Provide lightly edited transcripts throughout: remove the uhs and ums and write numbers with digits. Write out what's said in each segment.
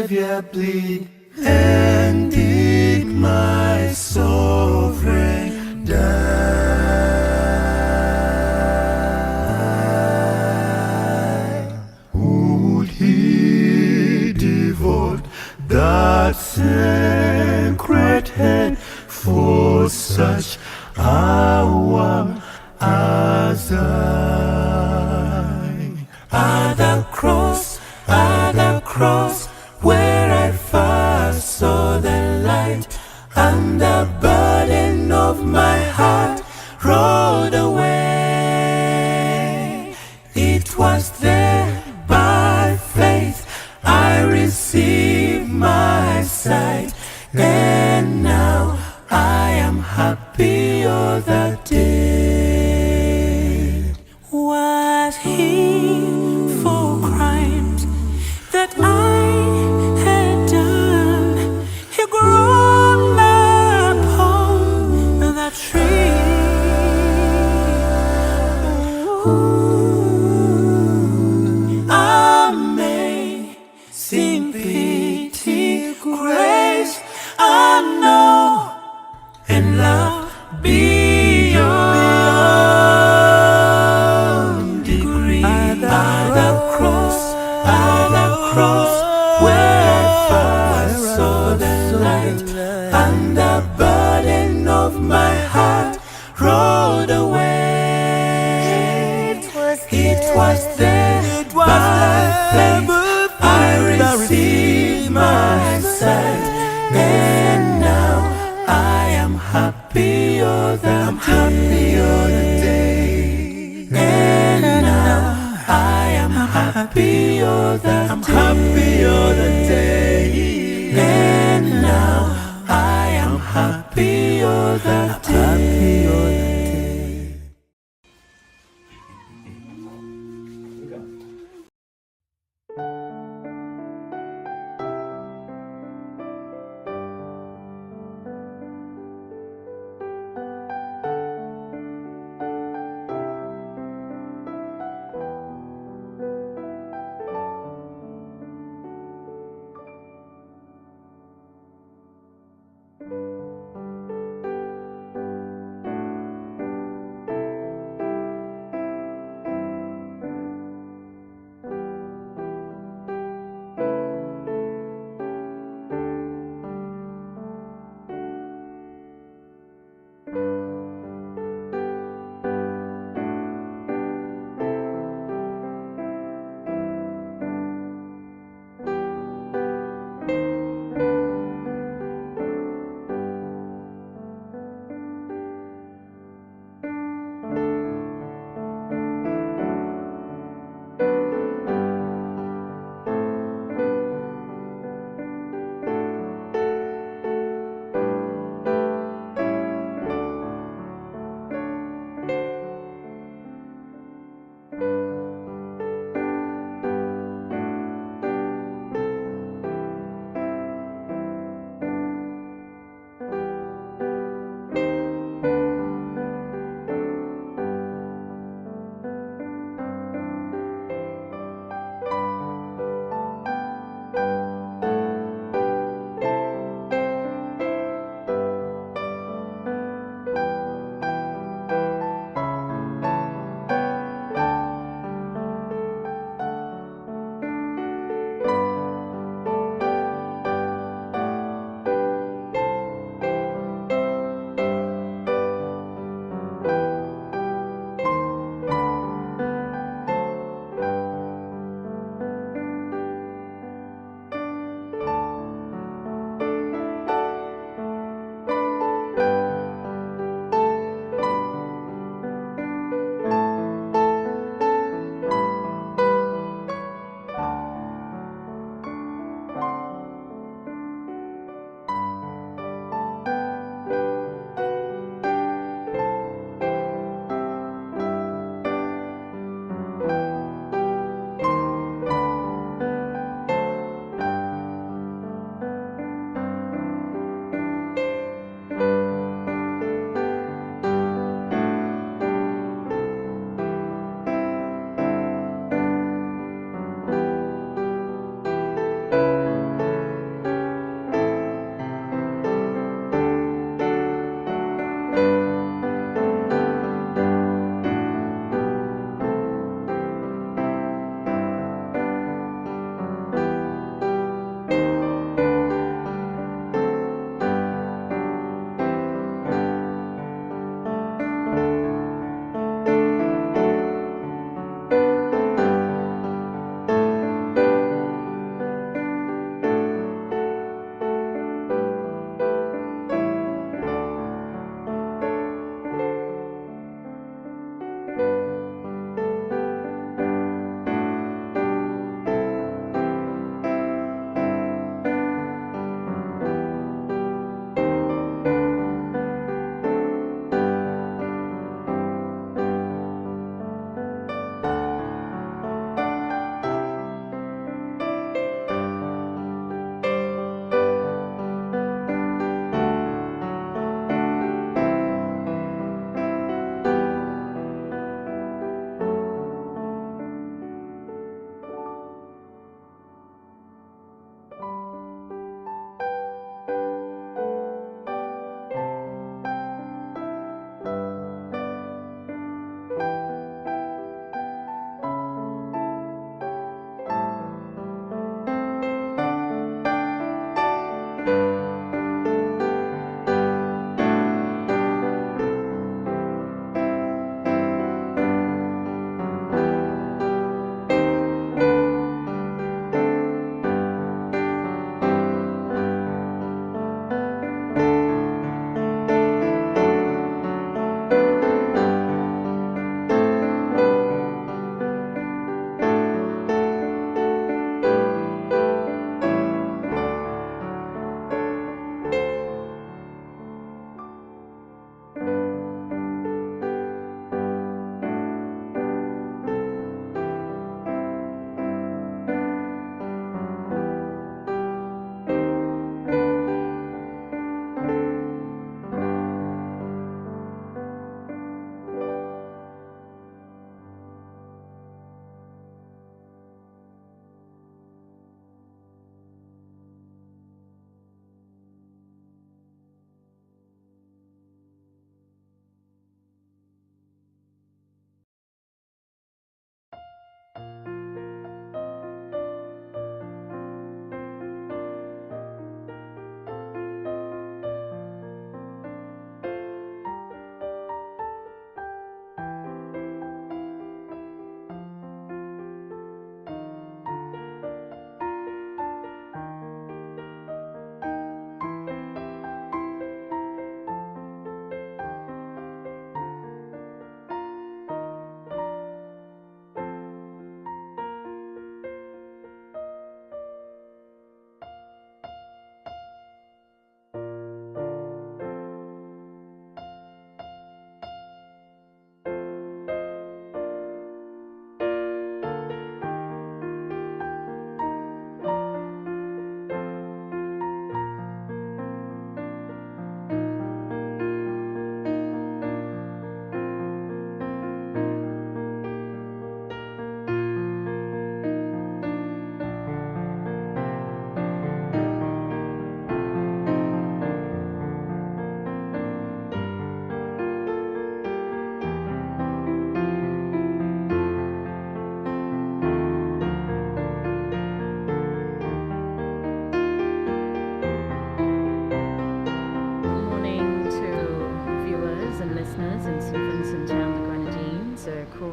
Savior bleed, and did my sovereign die? Would he devote that sacred head for such a one as I? At the cross, where I first saw the light, and the burden of my heart rolled away. It was there by faith I received my sight, and now I am happy all the day. Was he for crimes that I had done? He groaned upon the tree. Amazing pity, grace, unknown, and love beyond degree. At the cross, where I first saw the light, and the burden of my heart rolled away. It was there by faith I received my sight, and now I am happy all the day. And now I am happy all the day. And now I am happy all the day.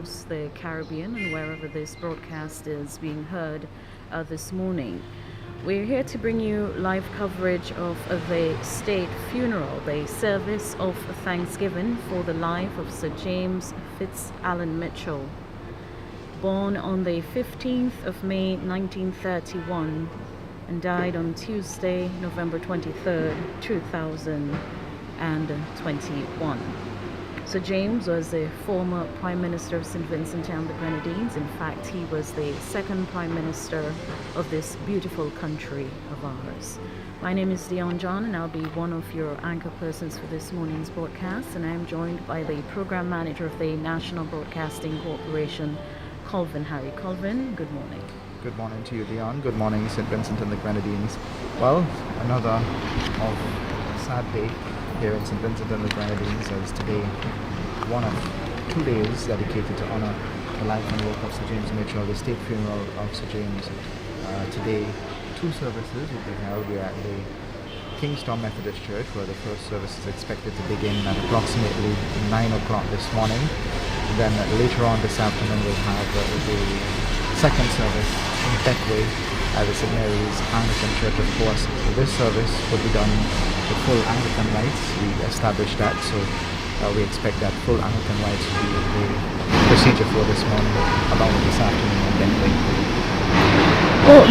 across the Caribbean and wherever this broadcast is being heard this morning. We're here to bring you live coverage of the state funeral, the service of thanksgiving for the life of Sir James Fitz Allen Mitchell, born on the 15th of May 1931 and died on Tuesday, November 23rd, 2021. Sir James was the former Prime Minister of St. Vincent and the Grenadines. In fact, he was the second Prime Minister of this beautiful country of ours. My name is Dion John, and I'll be one of your anchor persons for this morning's broadcast, and I'm joined by the Program Manager of the National Broadcasting Corporation, Colvin Harry. Colvin, good morning. Good morning to you, Dion. Good morning, St. Vincent and the Grenadines. Well, another sad day here in St. Vincent and the Grenadines, as today one of 2 days dedicated to honor the life and work of Sir James Mitchell, the state funeral of Sir James. Today, 2 services will be held. We are at the Kingstown Methodist Church, where the first service is expected to begin at approximately 9 o'clock this morning. Then later on this afternoon we'll have the second service in Beckway at the St. Mary's Anglican Church, of course. So this service will be done with full Anglican rites. We established that, so we expect that full Anglican rites to be the procedure for this morning, along with this afternoon in Beckway. Well,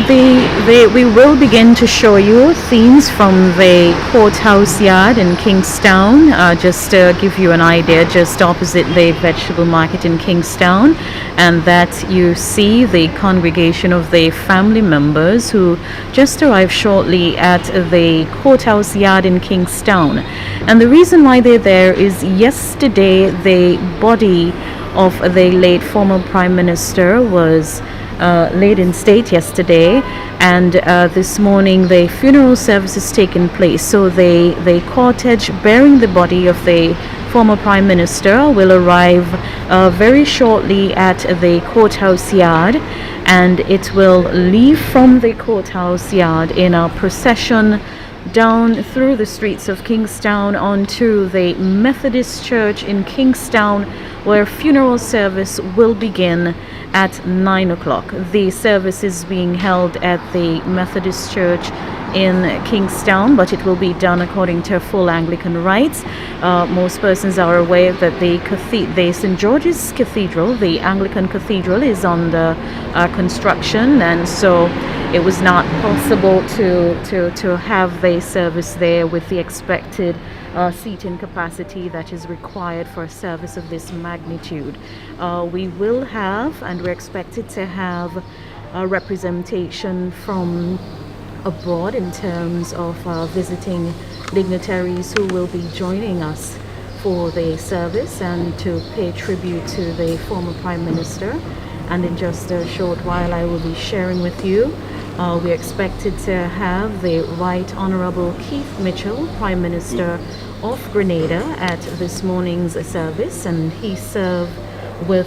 we will begin to show you scenes from the courthouse yard in Kingstown, just to give you an idea, just opposite the vegetable market in Kingstown, and that you see the congregation of the family members who just arrived shortly at the courthouse yard in Kingstown. And the reason why they're there is yesterday the body of the late former Prime Minister was laid in state yesterday, and this morning the funeral service is taking place. So the cortege bearing the body of the former Prime Minister will arrive very shortly at the courthouse yard, and it will leave from the courthouse yard in a procession down through the streets of Kingstown onto the Methodist Church in Kingstown, where funeral service will begin at 9 o'clock. The service is being held at the Methodist Church in Kingstown, but it will be done according to full Anglican rites. Most persons are aware that the St. George's Cathedral, the Anglican Cathedral, is under construction, and so it was not possible to have the service there with the expected seating capacity that is required for a service of this magnitude. We will have, and we're expected to have, a representation from abroad in terms of visiting dignitaries who will be joining us for the service and to pay tribute to the former Prime Minister. And in just a short while I will be sharing with you, we're expected to have the Right Honorable Keith Mitchell, Prime Minister of Grenada, at this morning's service, and he served with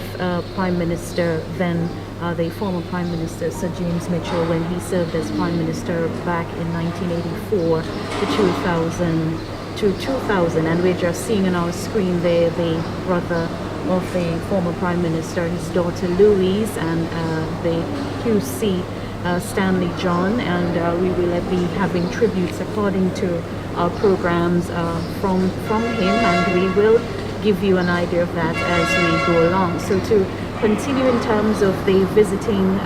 Prime Minister then the former Prime Minister Sir James Mitchell when he served as Prime Minister back in 1984 to 2000. And we're just seeing on our screen there the brother of the former Prime Minister, his daughter Louise, and the QC Stanley John, and we will be having tributes according to our programs from him, and we will give you an idea of that as we go along. So to continue in terms of the visiting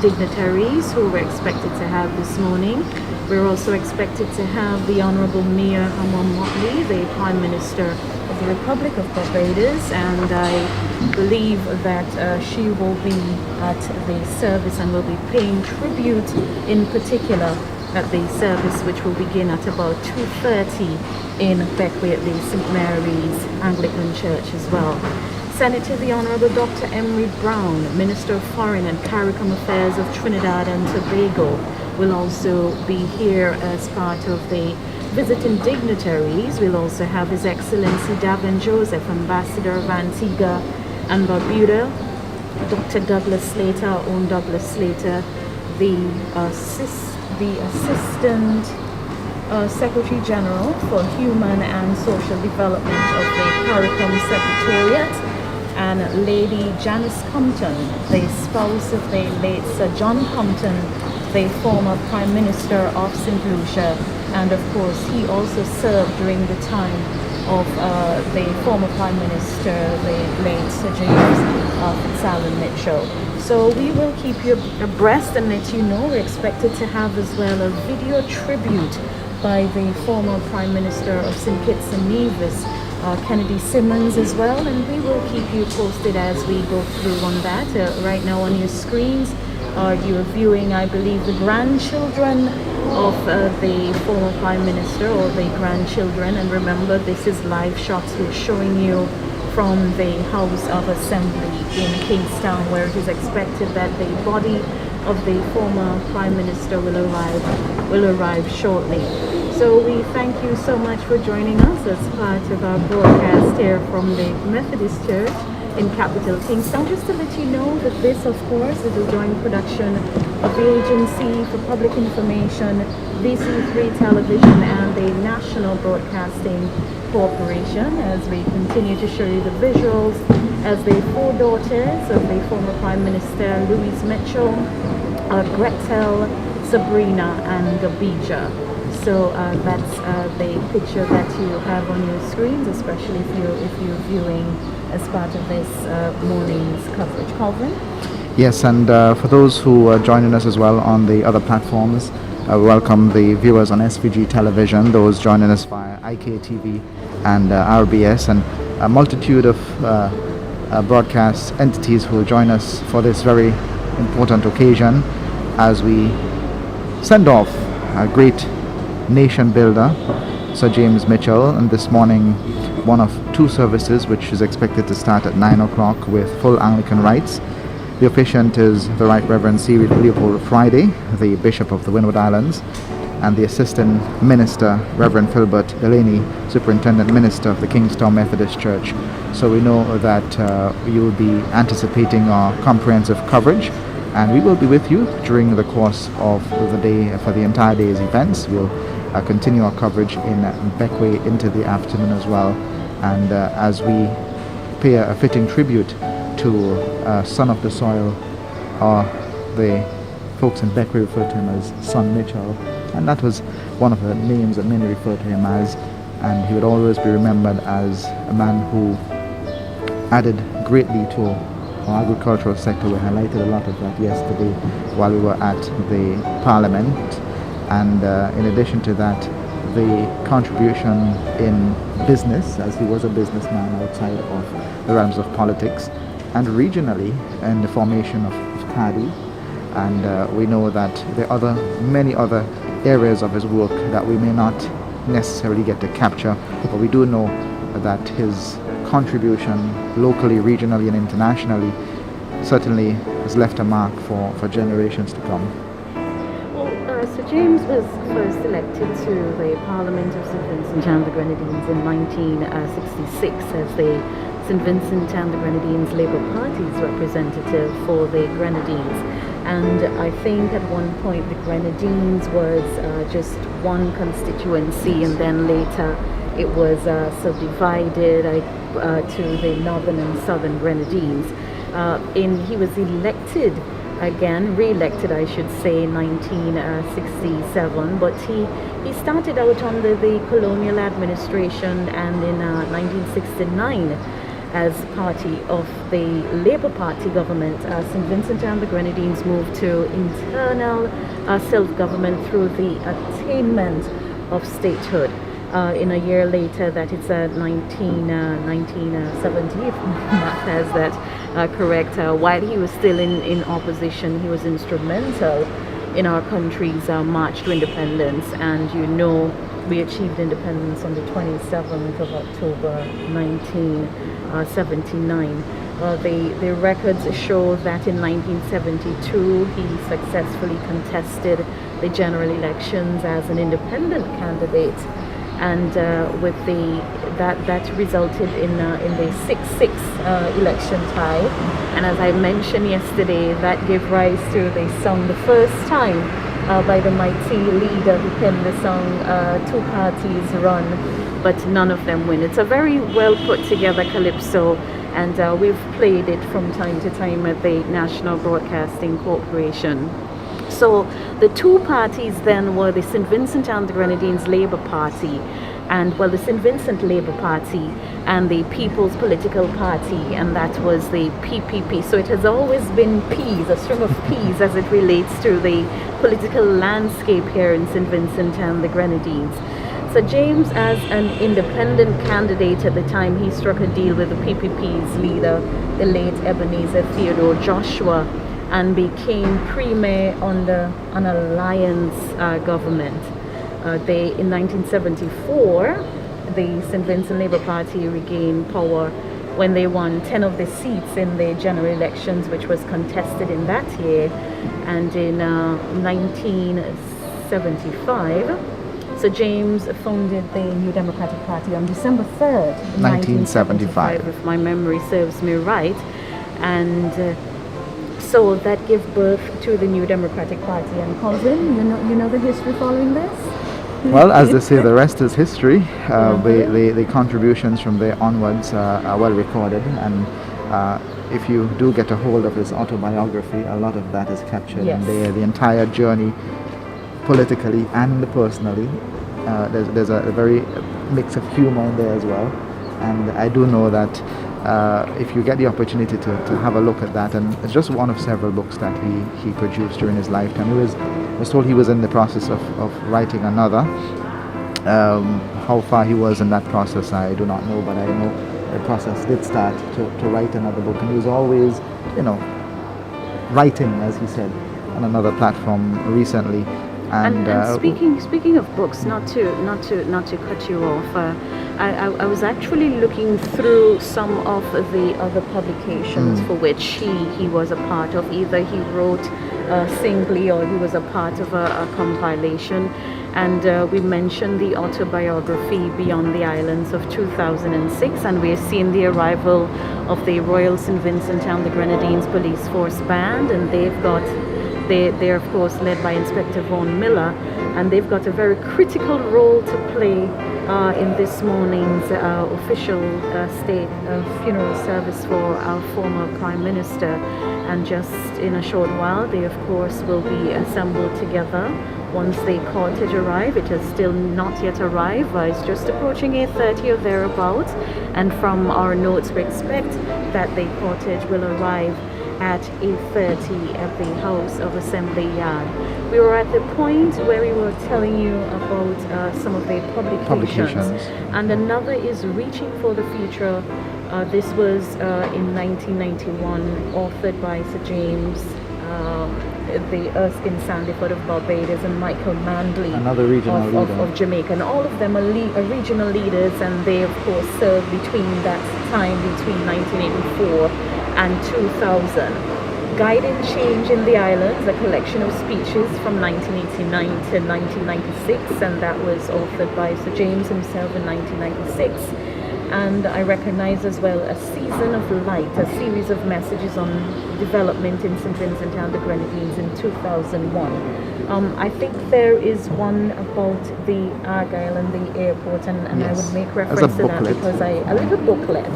dignitaries who we're expected to have this morning, we're also expected to have the Honorable Mia Motley, the Prime Minister of the Republic of Barbados, and I believe that she will be at the service and will be paying tribute in particular at the service, which will begin at about 2:30 in Beckway at the St. Mary's Anglican Church as well. Senator the Honorable Dr. Emery Brown, Minister of Foreign and CARICOM Affairs of Trinidad and Tobago, will also be here as part of the visiting dignitaries. We'll also have His Excellency Davin Joseph, Ambassador of Antigua and Barbuda, Dr. Douglas Slater, our own Douglas Slater, the Assistant Secretary General for Human and Social Development of the CARICOM Secretariat, and Lady Janice Compton, the spouse of the late Sir John Compton, the former Prime Minister of St. Lucia, and of course he also served during the time of the former Prime Minister, the late Sir James Fitz Mitchell. So we will keep you abreast and let you know. We're expected to have as well a video tribute by the former Prime Minister of St. Kitts and Nevis, Kennedy Simmons as well, and we will keep you posted as we go through on that. Right now on your screens, you're viewing, I believe, the grandchildren of the former Prime Minister, or the grandchildren, and remember this is live shots we're showing you from the House of Assembly in Kingstown, where it is expected that the body of the former Prime Minister will arrive shortly. So we thank you so much for joining us as part of our broadcast here from the Methodist Church in capital Kingstown. Just to let you know that this, of course, is a joint production of the Agency for Public Information, VC3 Television, and the National Broadcasting Corporation, as we continue to show you the visuals as the four daughters of the former Prime Minister, Louise Mitchell, Gretel, Sabrina, and Abijah. So that's the picture that you have on your screens, especially if you're viewing as part of this morning's coverage. Calvin? Yes, and for those who are joining us as well on the other platforms, welcome the viewers on SVG Television, those joining us via IKTV and RBS, and a multitude of broadcast entities who will join us for this very important occasion as we send off a great nation builder, Sir James Mitchell, and this morning one of two services which is expected to start at 9 o'clock with full Anglican rites. The officiant is the Right Reverend C. Leopold Friday, the Bishop of the Windward Islands, and the Assistant Minister, Reverend Philbert Delaney, Superintendent Minister of the Kingstown Methodist Church. So we know that you will be anticipating our comprehensive coverage, and we will be with you during the course of the day for the entire day's events. We'll continue our coverage in Beckway into the afternoon as well, and as we pay a fitting tribute to Son of the Soil, or the folks in Beckway refer to him as Son Mitchell, and that was one of the names that many refer to him as, and he would always be remembered as a man who added greatly to our agricultural sector. We highlighted a lot of that yesterday while we were at the Parliament, and in addition to that, the contribution in business, as he was a businessman outside of the realms of politics, and regionally in the formation of CADI, and we know that there are many other areas of his work that we may not necessarily get to capture, but we do know that his contribution locally, regionally, and internationally certainly has left a mark for generations to come. Sir James was first elected to the Parliament of St. Vincent and the Grenadines in 1966 as the St. Vincent and the Grenadines Labour Party's representative for the Grenadines. And I think at one point the Grenadines was just one constituency, and then later it was subdivided to the northern and southern Grenadines. He was elected again, re-elected I should say, in 1967, but he started out under the colonial administration, and in 1969 as party of the Labour Party government, St. Vincent and the Grenadines moved to internal self-government through the attainment of statehood. In a year later, that it's 1970, if Matt has that correct. While he was still in opposition, he was instrumental in our country's march to independence, and we achieved independence on the 27th of October 1979. The records show that in 1972 he successfully contested the general elections as an independent candidate, and with that resulted in the 6-6 election tie. And as I mentioned yesterday, that gave rise to the song "The First Time" by the mighty leader who penned the song "Two Parties Run, but None of Them Win." It's a very well put together calypso, and we've played it from time to time at the National Broadcasting Corporation. So the two parties then were the St. Vincent and the Grenadines Labour Party, and well, the St. Vincent Labour Party and the People's Political Party, and that was the PPP. So it has always been P's, a string of P's, as it relates to the political landscape here in St. Vincent and the Grenadines. So James, as an independent candidate at the time, he struck a deal with the PPP's leader, the late Ebenezer Theodore Joshua, and became premier under an alliance government. In 1974, the St. Vincent Labour Party regained power when they won 10 of the seats in the general elections, which was contested in that year. And in 1975, Sir James founded the New Democratic Party on December 3rd, 1975, if my memory serves me right. And so that gave birth to the New Democratic Party. And Colvin, you know the history following this? Well, as they say, the rest is history. The contributions from there onwards are well recorded, and if you do get a hold of his autobiography, a lot of that is captured in there. The entire journey, politically and personally. There's a very mix of humor in there as well, and I do know that if you get the opportunity to have a look at that, and it's just one of several books that he produced during his lifetime. I was told he was in the process of writing another. How far he was in that process, I do not know, but I know the process did start to write another book, and he was always, writing, as he said, on another platform recently. And speaking of books, not to cut you off, I was actually looking through some of the other publications for which he was a part of. Either he wrote singly or he was a part of a compilation. And we mentioned the autobiography Beyond the Islands of 2006, and we're seeing the arrival of the Royal St. Vincent and the Grenadines Police Force Band, and they're of course led by Inspector Vaughan Miller, and they've got a very critical role to play in this morning's official state funeral service for our former Prime Minister. And just in a short while, they of course will be assembled together once the cortege arrive. It has still not yet arrived. It's just approaching 8:30 or thereabouts, and from our notes we expect that the cortege will arrive at 8:30 at the House of Assembly Yard. We were at the point where we were telling you about some of the publications. And another is Reaching for the Future. This was in 1991, authored by Sir James, the Erskine Sandiford of Barbados, and Michael Manley, another regional leader of Jamaica. And all of them are regional leaders, and they of course served between that time, between 1984 and 2000. Guiding Change in the Islands, a collection of speeches from 1989 to 1996, and that was authored by Sir James himself in 1996. And I recognize as well A Season of Light, a series of messages on development in St. Vincent and the Grenadines in 2001. I think there is one about the Argyle and the airport, and I would make reference to that because a little booklet,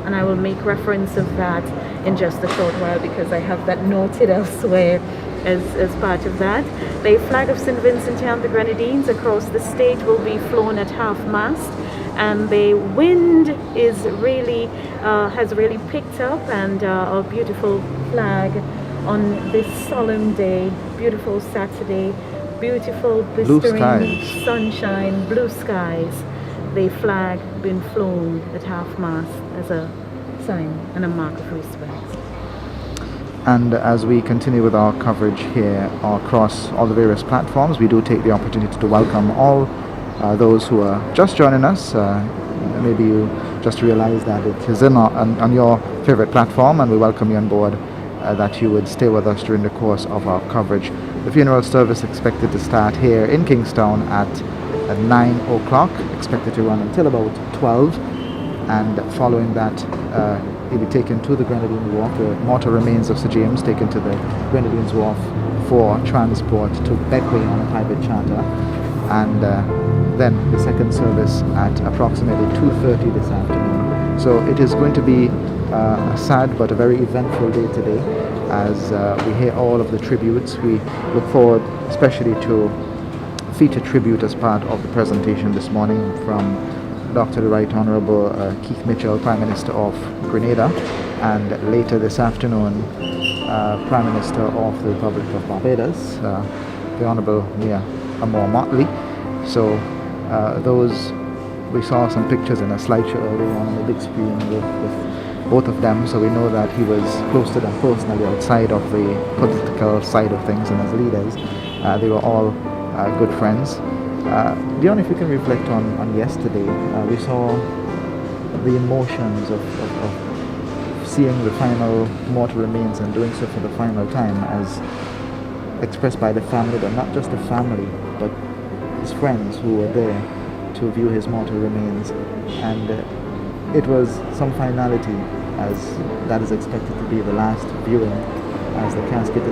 and I will make reference of that in just a short while because I have that noted elsewhere as part of that. The flag of St. Vincent and the Grenadines across the state will be flown at half-mast, and the wind is really has really picked up, and our beautiful flag on this solemn day, beautiful Saturday, beautiful blistering sunshine, blue skies, the flag been flown at half-mast as a sign and a mark of respect. And as we continue with our coverage here across all the various platforms, we do take the opportunity to welcome all those who are just joining us. Maybe you just realize that it is on your favorite platform, and we welcome you on board, that you would stay with us during the course of our coverage. The funeral service expected to start here in Kingstown at 9 o'clock, expected to run until about 12, and following that he'll be taken to the Grenadine Wharf, the mortal remains of Sir James taken to the Grenadines Wharf for transport to Bedway on a private charter, and then the second service at approximately 2:30 this afternoon. So it is going to be a sad but a very eventful day today as we hear all of the tributes. We look forward especially to feature tribute as part of the presentation this morning from Dr. the Right Honorable Keith Mitchell, Prime Minister of Grenada, and later this afternoon Prime Minister of the Republic of Barbados, the Honorable Mia Amor Motley. So those, we saw some pictures in a slideshow earlier on the big screen with both of them, so we know that he was close to them personally outside of the political side of things, and as leaders they were all good friends. Dion, if you can reflect on yesterday, we saw the emotions of seeing the final mortal remains and doing so for the final time as expressed by the family, but not just the family, but his friends who were there to view his mortal remains. And it was some finality, as that is expected to be the last viewing, as the casket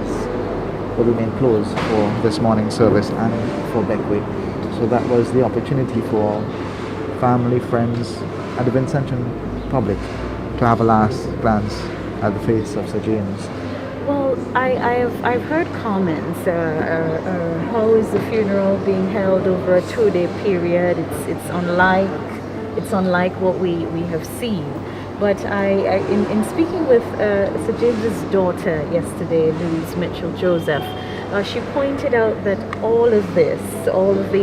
will remain closed for this morning's service and for Beckway. So that was the opportunity for family, friends, and the Vincentian public to have a last glance at the face of Sir James. Well, I've heard comments. How is the funeral being held over a 2-day period? It's unlike what we have seen. But in speaking with Sir James's daughter yesterday, Louise Mitchell Joseph, she pointed out that all of the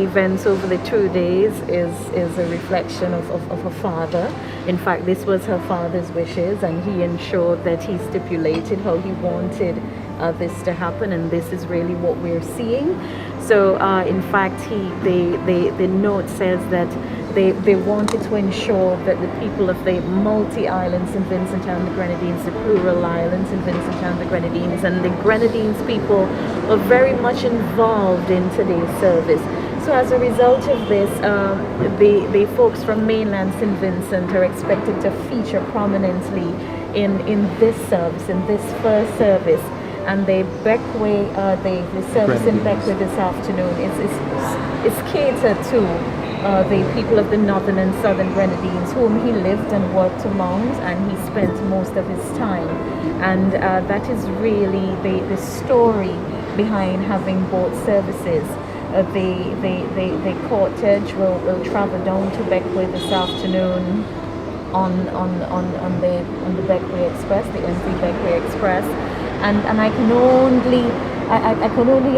events over the 2 days is a reflection of her father. In fact, this was her father's wishes, and he ensured that he stipulated how he wanted this to happen, and this is really what we're seeing. So in fact, the note says that they wanted to ensure that the people of the multi-islands in Vincent and the Grenadines, the plural islands in Vincent and the Grenadines, and the Grenadines people are very much involved in today's service. So as a result of this, the folks from mainland St. Vincent are expected to feature prominently in this service, in this first service. And the Beckway, the service in Beckway this afternoon is catered to the people of the northern and southern Grenadines, whom he lived and worked among, and he spent most of his time. And that is really the story behind having both services. The cortege will travel down to Beckway this afternoon on the Beckway Express, the MV Beckway Express, and I can only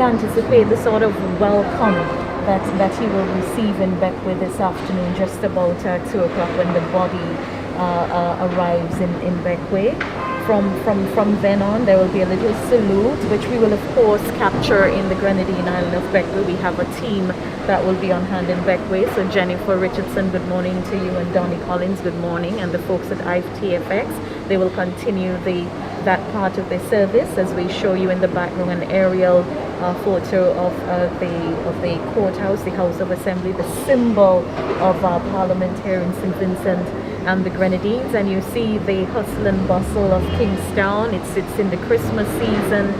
anticipate the sort of welcome that he will receive in Beckway this afternoon, just about 2 o'clock when the body arrives in Beckway. From then on, there will be a little salute, which we will of course capture in the Grenadine island of Beckway. We have a team that will be on hand in Beckway. So Jennifer Richardson, good morning to you, and Donnie Collins, good morning, and the folks at IFTFX, they will continue that part of the service as we show you in the background an aerial photo of the courthouse, the House of Assembly, the symbol of our parliamentarians St. Vincent and the Grenadines. And you see the hustle and bustle of Kingstown. It's in the Christmas season.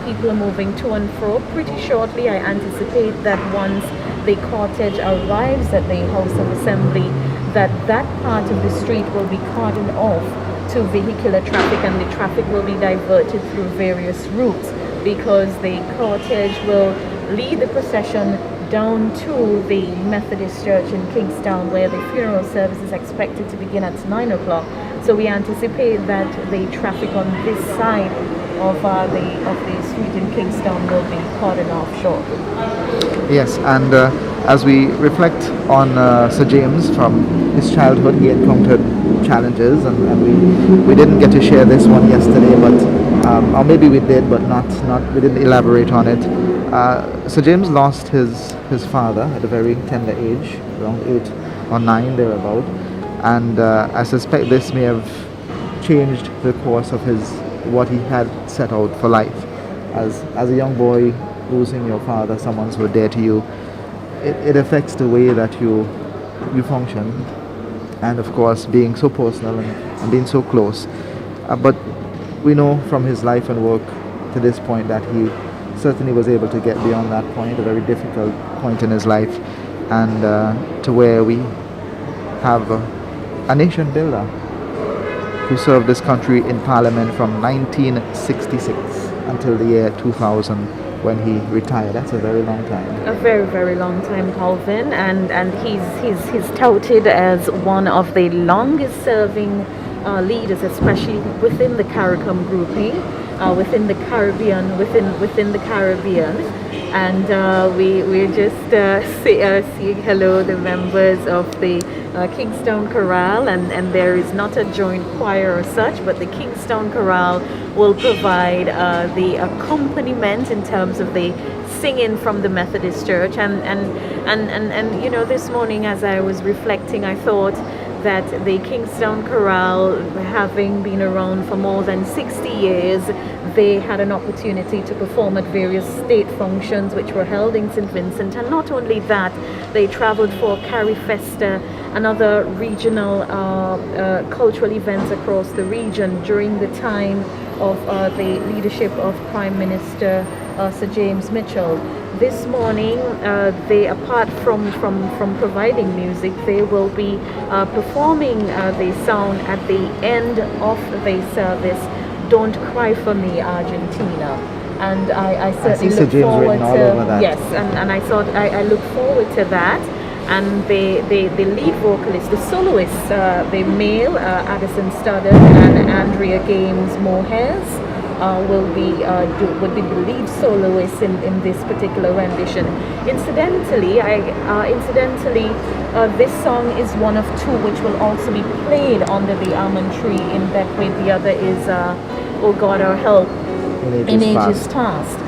People are moving to and fro. Pretty shortly, I anticipate that once the cortege arrives at the House of Assembly, that part of the street will be cordoned off to vehicular traffic, and the traffic will be diverted through various routes, because the cortege will lead the procession down to the Methodist Church in Kingstown, where the funeral service is expected to begin at 9 o'clock. So we anticipate that the traffic on this side of the street in Kingstown will be cordoned off shortly. Yes, and as we reflect on Sir James, from his childhood he encountered challenges, and we didn't get to share this one yesterday, but or maybe we did, but not we didn't elaborate on it. Sir James lost his father at a very tender age, around 8 or 9 thereabout, and I suspect this may have changed the course of what he had set out for life. As a young boy, losing your father, someone so dear to you, it affects the way that you function, and of course being so personal and being so close. But we know from his life and work to this point that he certainly was able to get beyond that point, a very difficult point in his life, and to where we have a nation builder who served this country in Parliament from 1966 until the year 2000 when he retired. That's a very long time. A very, very long time, Calvin, and he's touted as one of the longest serving leaders, especially within the CARICOM grouping, within the Caribbean, within the Caribbean. And we're just saying hello the members of the Kingstown Chorale, and there is not a joint choir or such, but the Kingstown Chorale will provide the accompaniment in terms of the singing from the Methodist Church. And you know, this morning as I was reflecting, I thought that the Kingstown Chorale, having been around for more than 60 years, they had an opportunity to perform at various state functions which were held in St. Vincent. And not only that, they traveled for Carifesta and other regional cultural events across the region during the time of the leadership of Prime Minister Sir James Mitchell. This morning, they, apart from providing music, they will be performing the song at the end of the service, "Don't Cry for Me, Argentina." And I certainly look forward to, yes, and I thought I look forward to that. And the lead vocalist, the soloists, the male, Addison Stoddard and Andrea Games Mohes, would be the lead soloists in this particular rendition. Incidentally, this song is one of two which will also be played under the almond tree in Beckwith. The other is "Oh God, Our Help in Ages Past."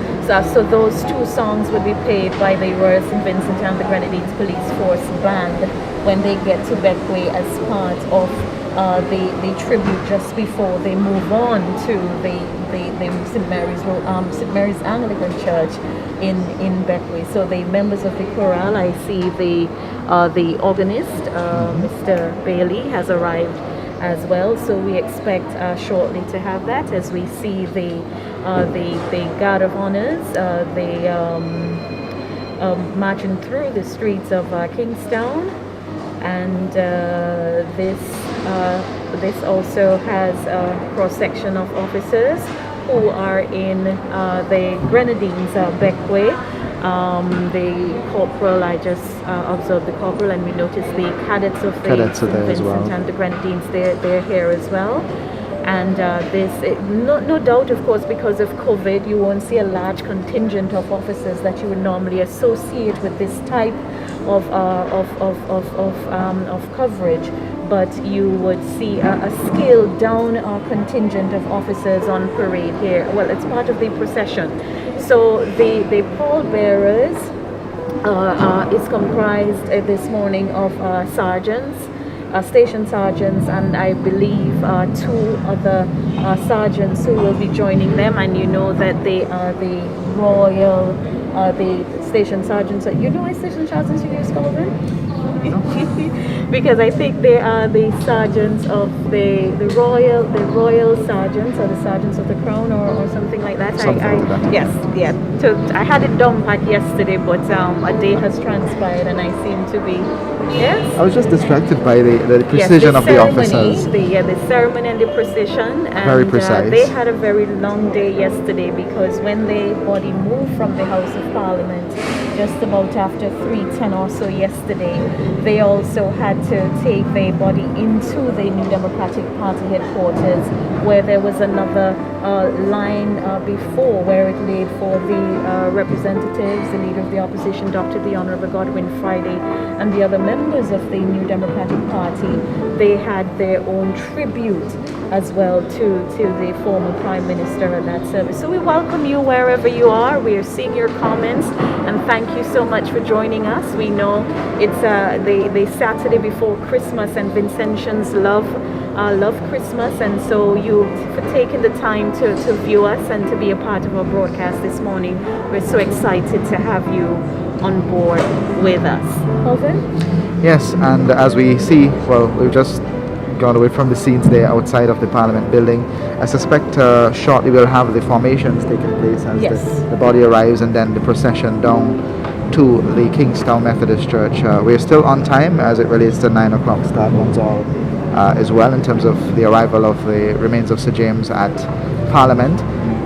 So those two songs will be played by the Royal St. Vincent and the Grenadines Police Force Band when they get to Beckwith as part of the tribute just before they move on to the St. Mary's Anglican Church in Beckwith. So the members of the chorale, I see the organist, Mr. Bailey, has arrived as well. So we expect shortly to have that as we see the Guard of Honors, marching through the streets of Kingstown. And this also has a cross-section of officers who are in the Grenadines Beckwith. The corporal, I just observed the corporal, and we noticed the cadets of the St. Vincent and the Grenadines, they're here as well. And no doubt, of course, because of COVID, you won't see a large contingent of officers that you would normally associate with this type of coverage. But you would see a scaled down contingent of officers on parade here. Well, it's part of the procession. So the pallbearers is comprised this morning of sergeants, station sergeants, and I believe two other sergeants who will be joining them. And you know that they are the royal, the station sergeants. You know why station sergeants you use, Calvin? Because I think they are the sergeants of the royal sergeants, or the sergeants of the crown, or something like that. Yes, yeah. So I had it down pat yesterday, but a day has transpired, and I seem to be. Yes. I was just distracted by the precision of the officers. The ceremony and the precision. And, very precise. They had a very long day yesterday because when the body moved from the House of Parliament, just about after 3:10 or so yesterday, they also had to take the body into the New Democratic Party headquarters, where there was another line before where it laid for the representatives, the leader of the opposition, Dr. the Honorable Godwin Friday, and the other members of the New Democratic Party. They had their own tribute as well to the former Prime Minister at that service. So we welcome you wherever you are. We are seeing your comments, and thank you so much for joining us. We know it's the Saturday before Christmas, and Vincentians love Christmas, and so you for taking the time to view us and to be a part of our broadcast this morning. We're so excited to have you on board with us. Calvin? Yes, and as we see, well, we've just gone away from the scenes there outside of the Parliament building. I suspect shortly we'll have the formations taking place as the body arrives, and then the procession down to the Kingstown Methodist Church. We're still on time as it relates to 9 o'clock start once all as well, in terms of the arrival of the remains of Sir James at Parliament.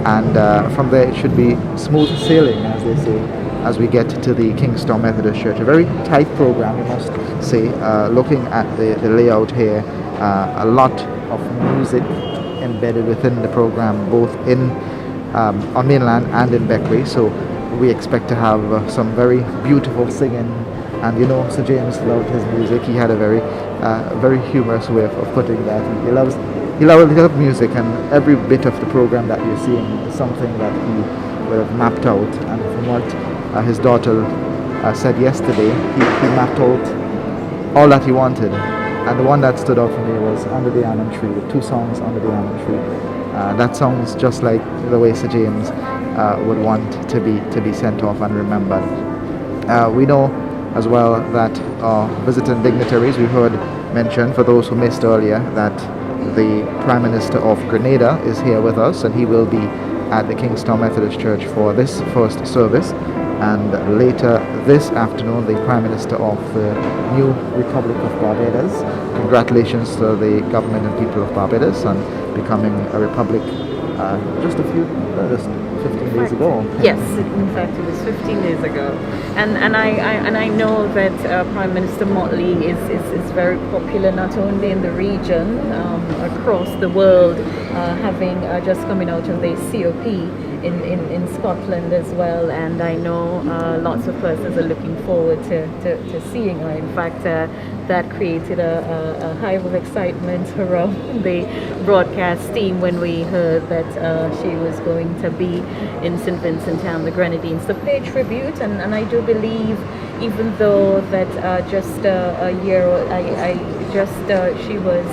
And from there it should be smooth sailing, as they say, as we get to the Kingstown Methodist Church. A very tight program, we must say. Looking at the layout here, a lot of music embedded within the program, both in on mainland and in Beckway. So we expect to have some very beautiful singing. And Sir James loved his music. He had a very humorous way of putting that. He loved music, and every bit of the program that you're seeing is something that he would have mapped out. And from what his daughter said yesterday, he mapped out all that he wanted. And the one that stood out for me was Under the Almond Tree, the 2 songs Under the Almond Tree. That sounds just like the way Sir James would want to be sent off and remembered. We know as well that visiting dignitaries, we heard mentioned, for those who missed earlier, that the Prime Minister of Grenada is here with us, and he will be at the Kingstown Methodist Church for this first service. And later this afternoon, the Prime Minister of the new Republic of Barbados. Congratulations to the government and people of Barbados on becoming a republic just 15 days ago. Yes, in fact it was 15 days ago. And I know that Prime Minister Motley is very popular not only in the region, across the world, having just coming out of the COP in Scotland as well, and I know lots of persons are looking forward to seeing her. In fact, that created a hive of excitement around the broadcast team when we heard that she was going to be in St. Vincent and the Grenadines to pay tribute, and I do believe, even though that just a year, she was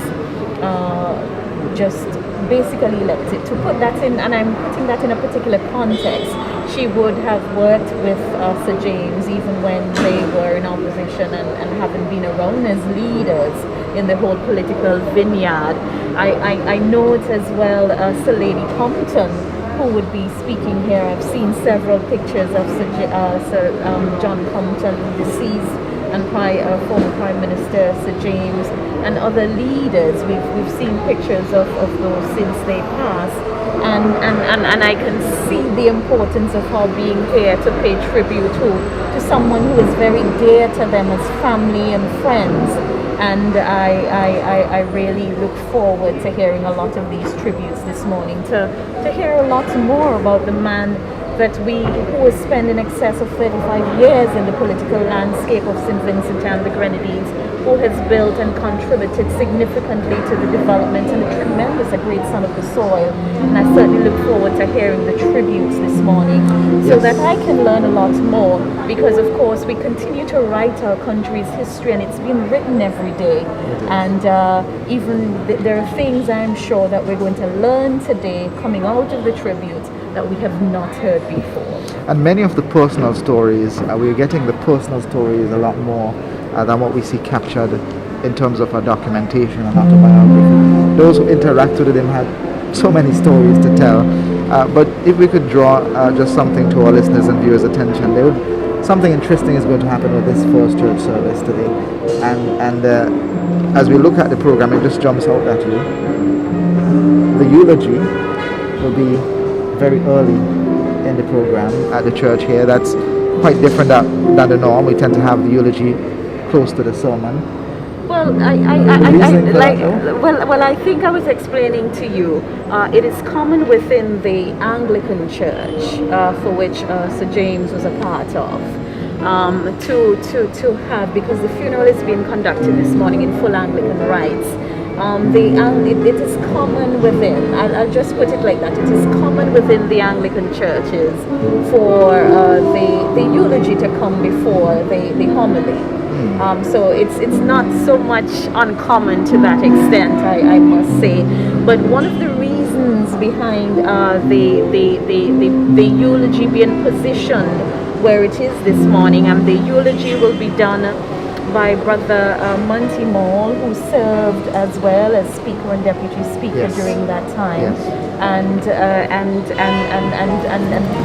just basically elected, to put that in, and I'm putting that in a particular context, she would have worked with Sir James even when they were in opposition, and having been around as leaders in the whole political vineyard. I note as well Sir Lady Compton, who would be speaking here. I've seen several pictures of Sir John Compton, deceased, and former Prime Minister Sir James, and other leaders. We've seen pictures of those since they passed, and I can see the importance of her being here to pay tribute to someone who is very dear to them as family and friends. And I really look forward to hearing a lot of these tributes this morning, to hear a lot more about the man who has spent in excess of 35 years in the political landscape of St. Vincent and the Grenadines, who has built and contributed significantly to the development, and a tremendous, a great son of the soil. And I certainly look forward to hearing the tributes this morning, so that I can learn a lot more, because of course we continue to write our country's history, and it's being written every day. And there are things I'm sure that we're going to learn today coming out of the tribute that we have not heard before. And many of the personal stories, we're getting the personal stories a lot more than what we see captured in terms of our documentation and autobiography. Those who interacted with him had so many stories to tell. But if we could draw just something to our listeners and viewers' attention, something interesting is going to happen with this first church service today. And as we look at the program, it just jumps out at you. The eulogy will be very early in the program at the church here. That's quite different than the norm. We tend to have the eulogy close to the sermon. Well, I think I was explaining to you, it is common within the Anglican Church, for which Sir James was a part of, to have, because the funeral is being conducted this morning in full Anglican rites. It is common within, I'll just put it like that, it is common within the Anglican churches for the eulogy to come before the homily. So it's not so much uncommon to that extent, I must say. But one of the reasons behind the eulogy being positioned where it is this morning, and the eulogy will be done by Brother Monty Mall, who served as well as Speaker and Deputy Speaker during that time. And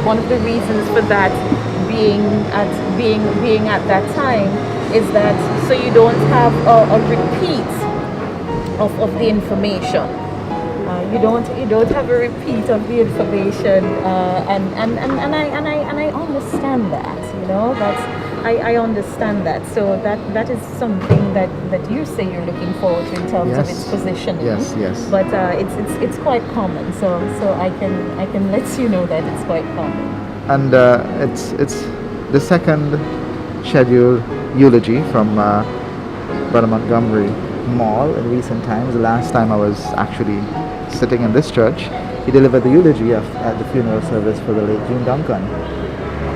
one of the reasons for that being at that time is that so you don't have a repeat of the information. You don't have a repeat of the information, and I understand that. I understand that. So that is something that you say you're looking forward to in terms of its positioning. Yes. But it's quite common. So I can let you know that it's quite common. And it's the second scheduled eulogy from Brother Montgomery Mall in recent times. The last time I was actually sitting in this church, he delivered the eulogy at the funeral service for the late June Duncan.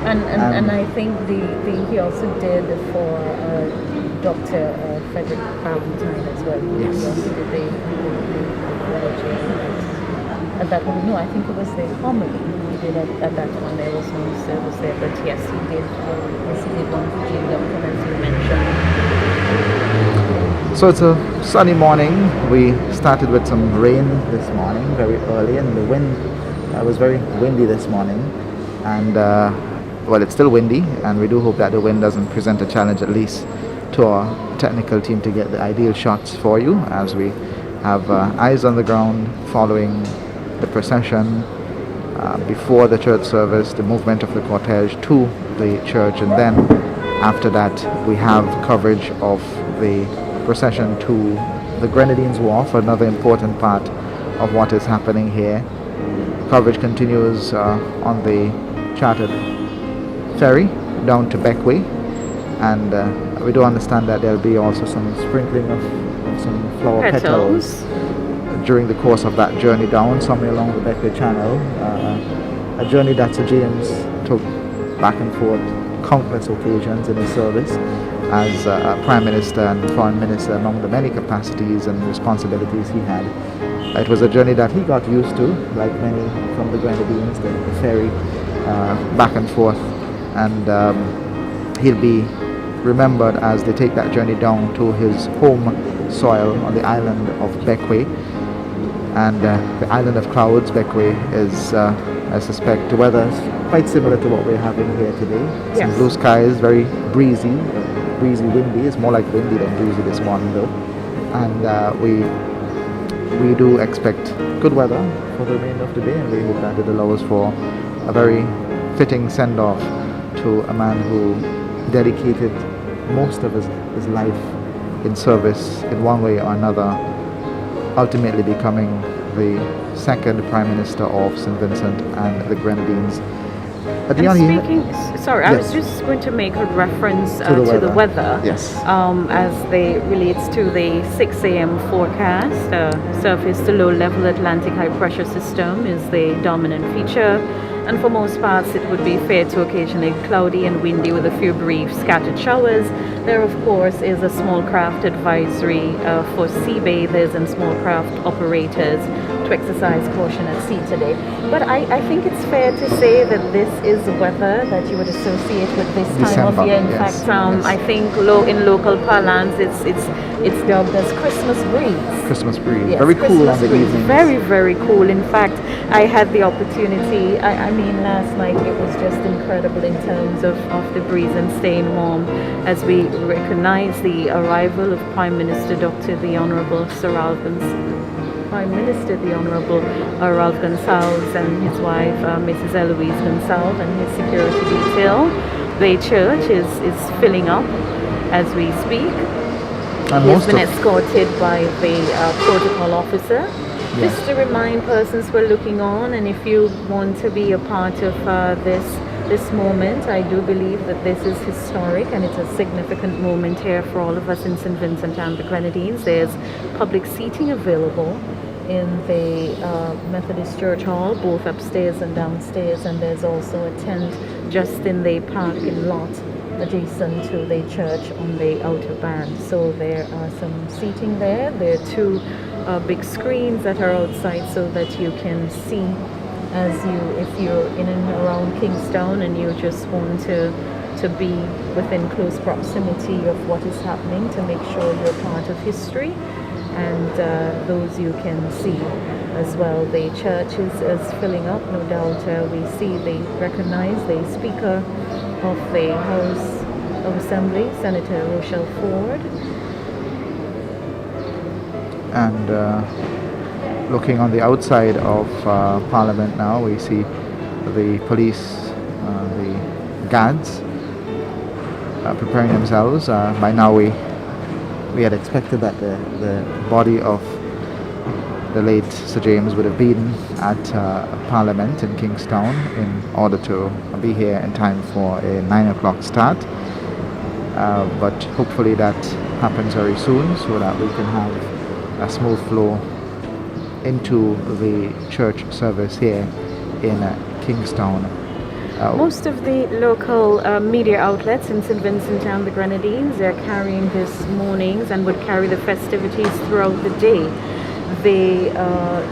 And I think he also did for Dr. Frederick Valentine as well. Yes. He also did the eulogy at that one. No, I think it was the homily he did at that one. There was no service there, but yes, he did. Yes, he did one for June Duncan, as you mentioned. So it's a sunny morning. We started with some rain this morning, very early, and the wind was very windy this morning. And well, it's still windy, and we do hope that the wind doesn't present a challenge, at least to our technical team, to get the ideal shots for you as we have eyes on the ground following the procession before the church service, the movement of the cortege to the church, and then after that we have coverage of the procession to the Grenadines Wharf, another important part of what is happening here. Coverage continues on the chartered ferry down to Beckway, and we do understand that there'll be also some sprinkling of some flower petals during the course of that journey down somewhere along the Beckway Channel, a journey that Sir James took back and forth countless occasions in his service as Prime Minister and Foreign Minister, among the many capacities and responsibilities he had. It was a journey that he got used to, like many from the Grenadines, the ferry back and forth, and he'll be remembered as they take that journey down to his home soil on the island of Beckway. And the island of clouds, Beckway, is, I suspect, the weather is quite similar to what we're having here today. Yes. Some blue skies, very breezy, windy. It's more like windy than breezy this morning, though. And we do expect good weather for the remainder of the day, and we hope that it allows for a very fitting send-off to a man who dedicated most of his life in service in one way or another, ultimately becoming the second Prime Minister of St. Vincent and the Grenadines. And speaking, I was just going to make a reference to the weather. Yes. As they relates to the 6 a.m. forecast. Surface to low level Atlantic high pressure system is the dominant feature. And for most parts, it would be fair to occasionally cloudy and windy with a few brief scattered showers. There, of course, is a small craft advisory for sea bathers and small craft operators to exercise caution at sea today. But I think it's fair to say that this is weather that you would associate with this time of year. In fact, I think in local parlance, it's dubbed as Christmas breeze. Christmas breeze. Yes, very cool on the evening. Very, very cool. In fact, I had the opportunity, I mean, last night it was just incredible in terms of the breeze and staying warm as we recognize the arrival of Prime Minister Dr. the Honorable Sir Ralph Prime Minister the Honorable Ralph Gonsalves and his wife Mrs. Eloise Gonsalves and his security detail. The church is filling up as we speak. And he has been escorted by the protocol officer. Yes. Just to remind persons who are looking on, and if you want to be a part of this moment, I do believe that this is historic and it's a significant moment here for all of us in St. Vincent and the Grenadines. There's public seating available in the Methodist Church Hall, both upstairs and downstairs, and there's also a tent just in the parking lot adjacent to the church on the outer band. So there are some seating there. There are two big screens that are outside so that you can see if you're in and around Kingstown and you just want to be within close proximity of what is happening, to make sure you're part of history, and those you can see as well. The church is filling up, no doubt. We recognize the Speaker of the House of Assembly, Senator Rochelle Ford. And looking on the outside of Parliament now, we see the police, the guards, preparing themselves. By now, we had expected that the body of the late Sir James would have been at Parliament in Kingstown in order to be here in time for a 9 o'clock start. But hopefully that happens very soon so that we can have a smooth flow into the church service here in Kingstown. Most of the local media outlets in St. Vincent and the Grenadines are carrying this mornings and would carry the festivities throughout the day. The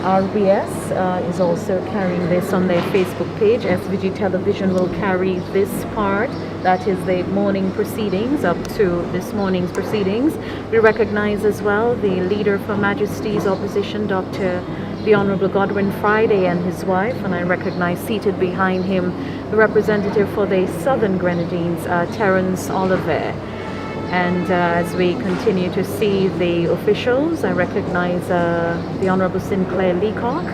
RBS is also carrying this on their Facebook page. SVG Television will carry this part, that is the morning proceedings, up to this morning's proceedings. We recognize as well the leader for Majesty's Opposition, Dr. the Honourable Godwin Friday, and his wife, and I recognize seated behind him the representative for the Southern Grenadines, Terence Oliver. And as we continue to see the officials, I recognize the Honourable Sinclair Leacock,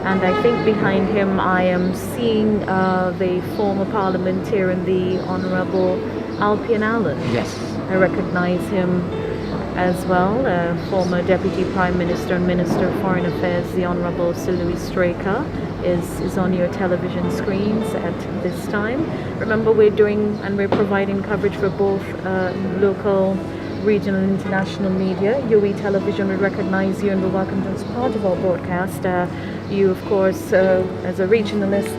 and I think behind him I am seeing the former parliamentarian, the Honourable Alpian Allen. Yes. I recognize him as well, former Deputy Prime Minister and Minister of Foreign Affairs, the Honourable Sir Louis Straker, is on your television screens at this time. Remember, we're doing and we're providing coverage for both local, regional and international media. UE Television will recognize you and will welcome you as part of our broadcast. You, of course, as a regionalist,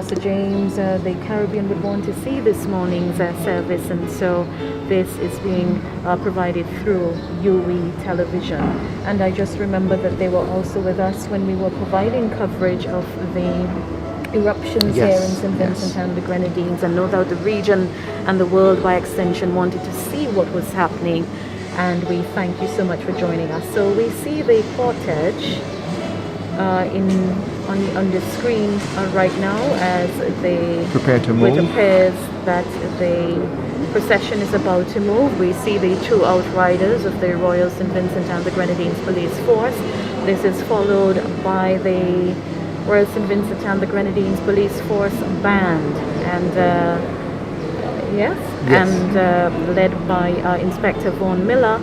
Sir James, the Caribbean would want to see this morning's service, and so this is being provided through UE Television. And I just remember that they were also with us when we were providing coverage of the eruptions here in St. Vincent and the Grenadines, and no doubt the region and the world by extension wanted to see what was happening, and we thank you so much for joining us. So we see the cortege on the screen right now as they prepare to move. It appears that the procession is about to move. We see the two outriders of the Royal St. Vincent and the Grenadines Police Force. This is followed by the Royal St. Vincent and the Grenadines Police Force band, and and led by Inspector Vaughan Miller.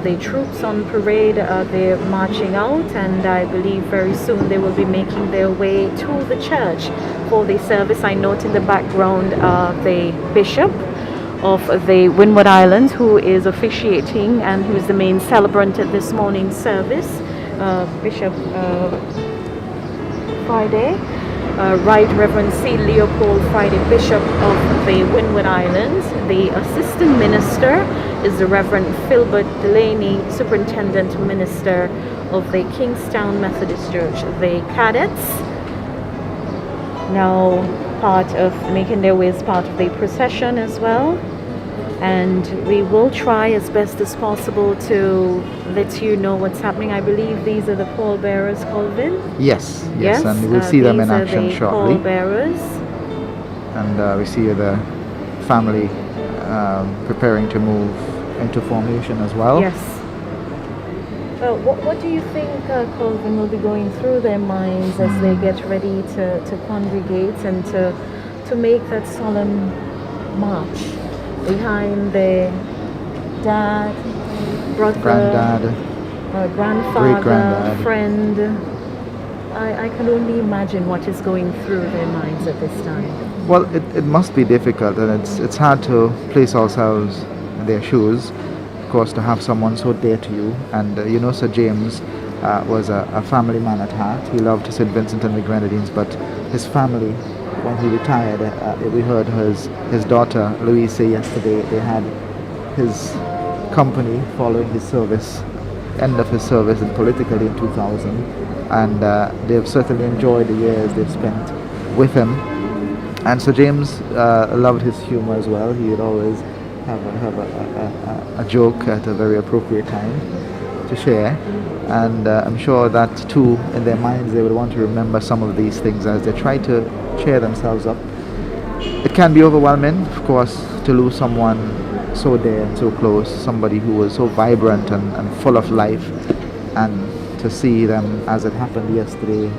The troops on parade, they're marching out, and I believe very soon they will be making their way to the church for the service. I note in the background the Bishop of the Windward Islands, who is officiating and who is the main celebrant at this morning's service, Bishop Friday. Right Reverend C. Leopold Friday, Bishop of the Windward Islands. The Assistant Minister is the Reverend Philbert Delaney, Superintendent Minister of the Kingstown Methodist Church. The cadets, now making their way as part of the procession as well. And we will try as best as possible to let you know what's happening. I believe these are the pallbearers, Colvin? Yes, and we'll see them in action shortly. Pallbearers. And we see the family preparing to move into formation as well. Yes. What do you think, Colvin, will be going through their minds as they get ready to congregate and to make that solemn march behind their dad, brother, granddad, grandfather, great-granddad, friend? I can only imagine what is going through their minds at this time. Well, it must be difficult, and it's hard to place ourselves in their shoes. Of course, to have someone so dear to you, and Sir James was a family man at heart. He loved St. Vincent and the Grenadines, but his family, when he retired, we heard his daughter Louise say yesterday they had his company following his service, end of his service and politically in 2000, and they've certainly enjoyed the years they've spent with him. And Sir James loved his humor as well. He would always have a joke at a very appropriate time to share, and I'm sure that too in their minds they would want to remember some of these things as they try to cheer themselves up. It can be overwhelming, of course, to lose someone so dear and so close, somebody who was so vibrant and full of life, and to see them as it happened yesterday,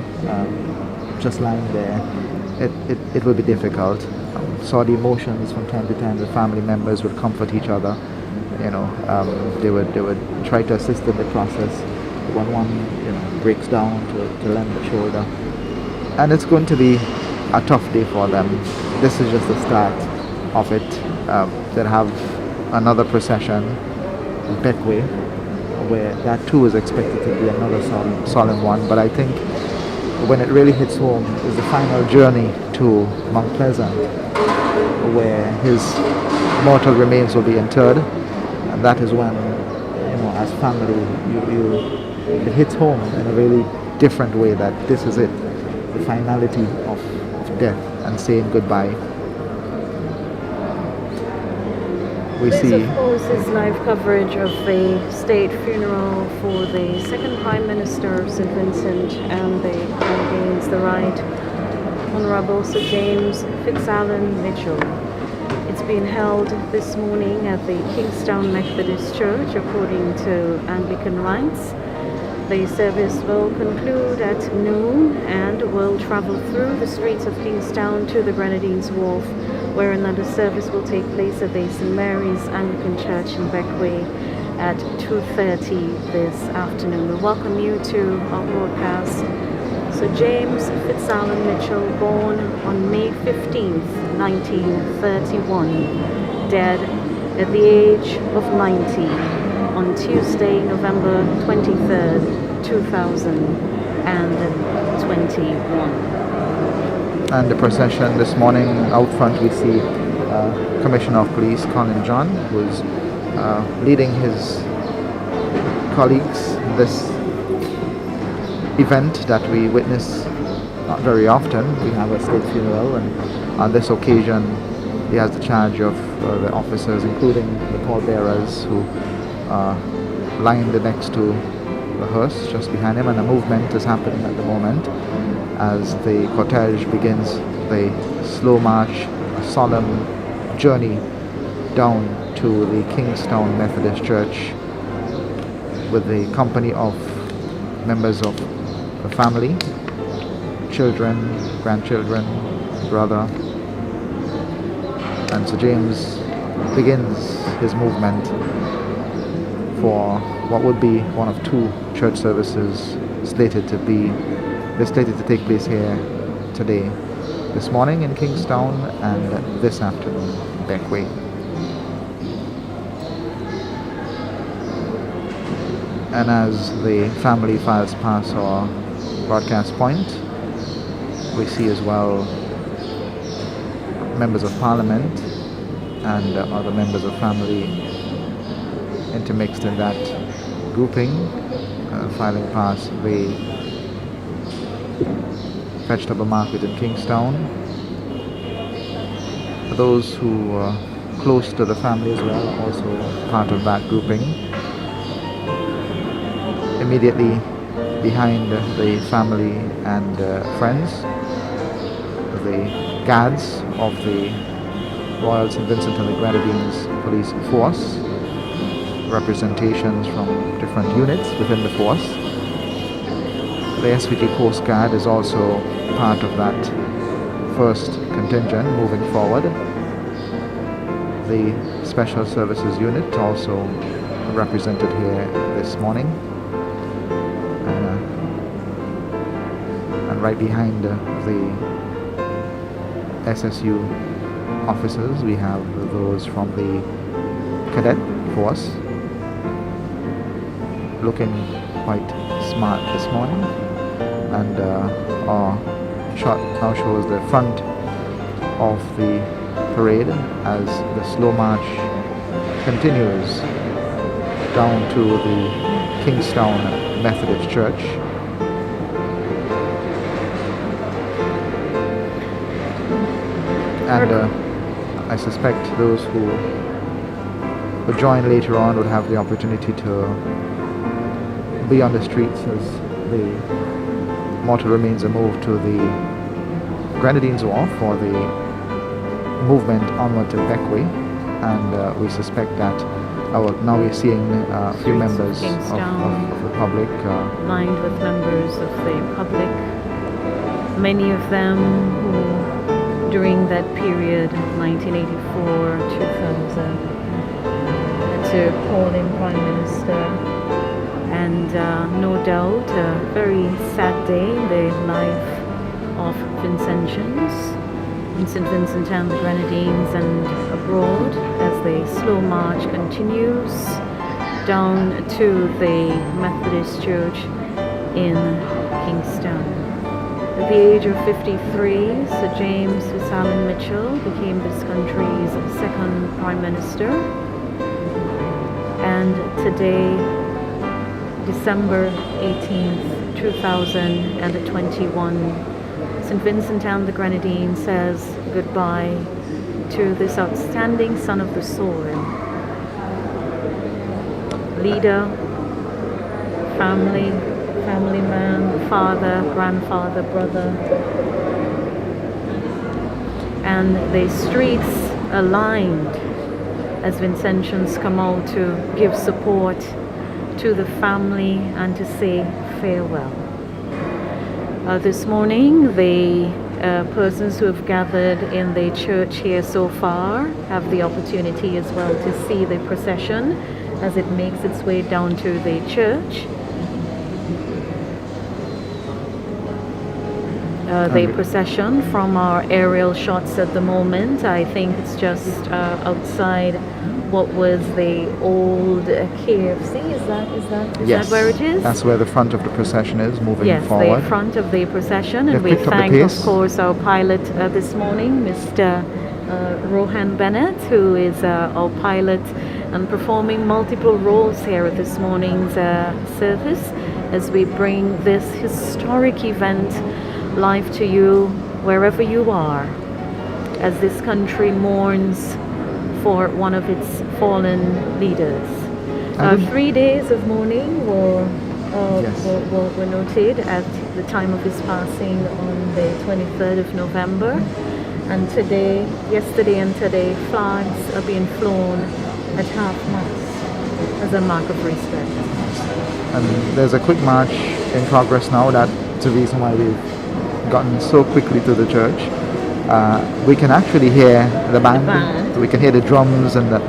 just lying there, it will be difficult. Saw the emotions from time to time. The family members would comfort each other. They would try to assist in the process when one breaks down to lend a shoulder. And it's going to be a tough day for them. This is just the start of it. They'll have another procession in Beckway, where that too is expected to be another solemn one. But I think when it really hits home is the final journey to Mount Pleasant, where his mortal remains will be interred. And that is when, as family, it hits home in a really different way, that this is it, the finality of death and saying goodbye. This, of course, is live coverage of the state funeral for the second Prime Minister of St. Vincent and the Grenadines, the Right Honourable Sir James Fitz Mitchell. It's been held this morning at the Kingstown Methodist Church according to Anglican rites. The service will conclude at noon and will travel through the streets of Kingstown to the Grenadines Wharf, where another service will take place at the St. Mary's Anglican Church in Beckway at 2:30 this afternoon. We welcome you to our broadcast. Sir James Fitz Mitchell, born on May 15th, 1931, dead at the age of 90 on Tuesday, November 23rd, 2021. And the procession this morning, out front we see Commissioner of Police Colin John, who's leading his colleagues in this event that we witness not very often. We have a state funeral, and on this occasion he has the charge of the officers, including the pallbearers, who are lined next to the hearse just behind him, and a movement is happening at the moment as the cortege begins the slow march, a solemn journey down to the Kingstown Methodist Church with the company of members of the family, children, grandchildren, brother. And Sir James begins his movement for what would be one of two church services slated to take place here today, this morning in Kingstown and this afternoon in Beckway. And as the family files past our broadcast point, we see as well members of Parliament and other members of family intermixed in that grouping, filing past the vegetable market in Kingstown. For those who are close to the family as well, also part of that grouping. Immediately behind the family and friends, the guards of the Royal St. Vincent and the Grenadines Police Force, representations from different units within the force. The SVG Coast Guard is also part of that first contingent moving forward. The Special Services Unit also represented here this morning. And right behind the SSU officers, we have those from the cadet force, looking quite smart this morning. And our shot now shows the front of the parade as the slow march continues down to the Kingstown Methodist Church. And I suspect those who would join later on would have the opportunity to be on the streets as the mortal remains are moved to the Grenadines Wharf for the movement onward to Beckway. And we suspect that now we're seeing a few Streets of members of Kingstown. the public. Lined with members of the public, many of them who during that period of 1984 2000 had to call in Prime Minister, and no doubt a very sad day in the life of Vincentians in St. Vincent and the Grenadines and abroad, as the slow march continues down to the Methodist Church in Kingstown. At the age of 53, Sir James Fitz Mitchell became this country's second Prime Minister. And today, December 18th, 2021, St. Vincent and the Grenadines says goodbye to this outstanding son of the soil. Leader, family man, father, grandfather, brother. And the streets are lined as Vincentians come out to give support to the family and to say farewell. This morning, the persons who have gathered in the church here so far have the opportunity as well to see the procession as it makes its way down to the church. The procession from our aerial shots at the moment, I think it's just outside what was the old KFC. Is that Yes, where it is? that's where the front of the procession is, moving forward. Yes, the front of the procession, and They've we picked up the thank, of pace. course, our pilot this morning, Mr. Rohan Bennett, who is our pilot and performing multiple roles here at this morning's service as we bring this historic event live to you wherever you are, as this country mourns for one of its fallen leaders. 3 days of mourning were noted at the time of his passing on the 23rd of November, and yesterday and today, flags are being flown at half-mast as a mark of respect. And there's a quick march in progress now. That's the reason why we've gotten so quickly to the church. We can actually hear the band. We can hear the drums and the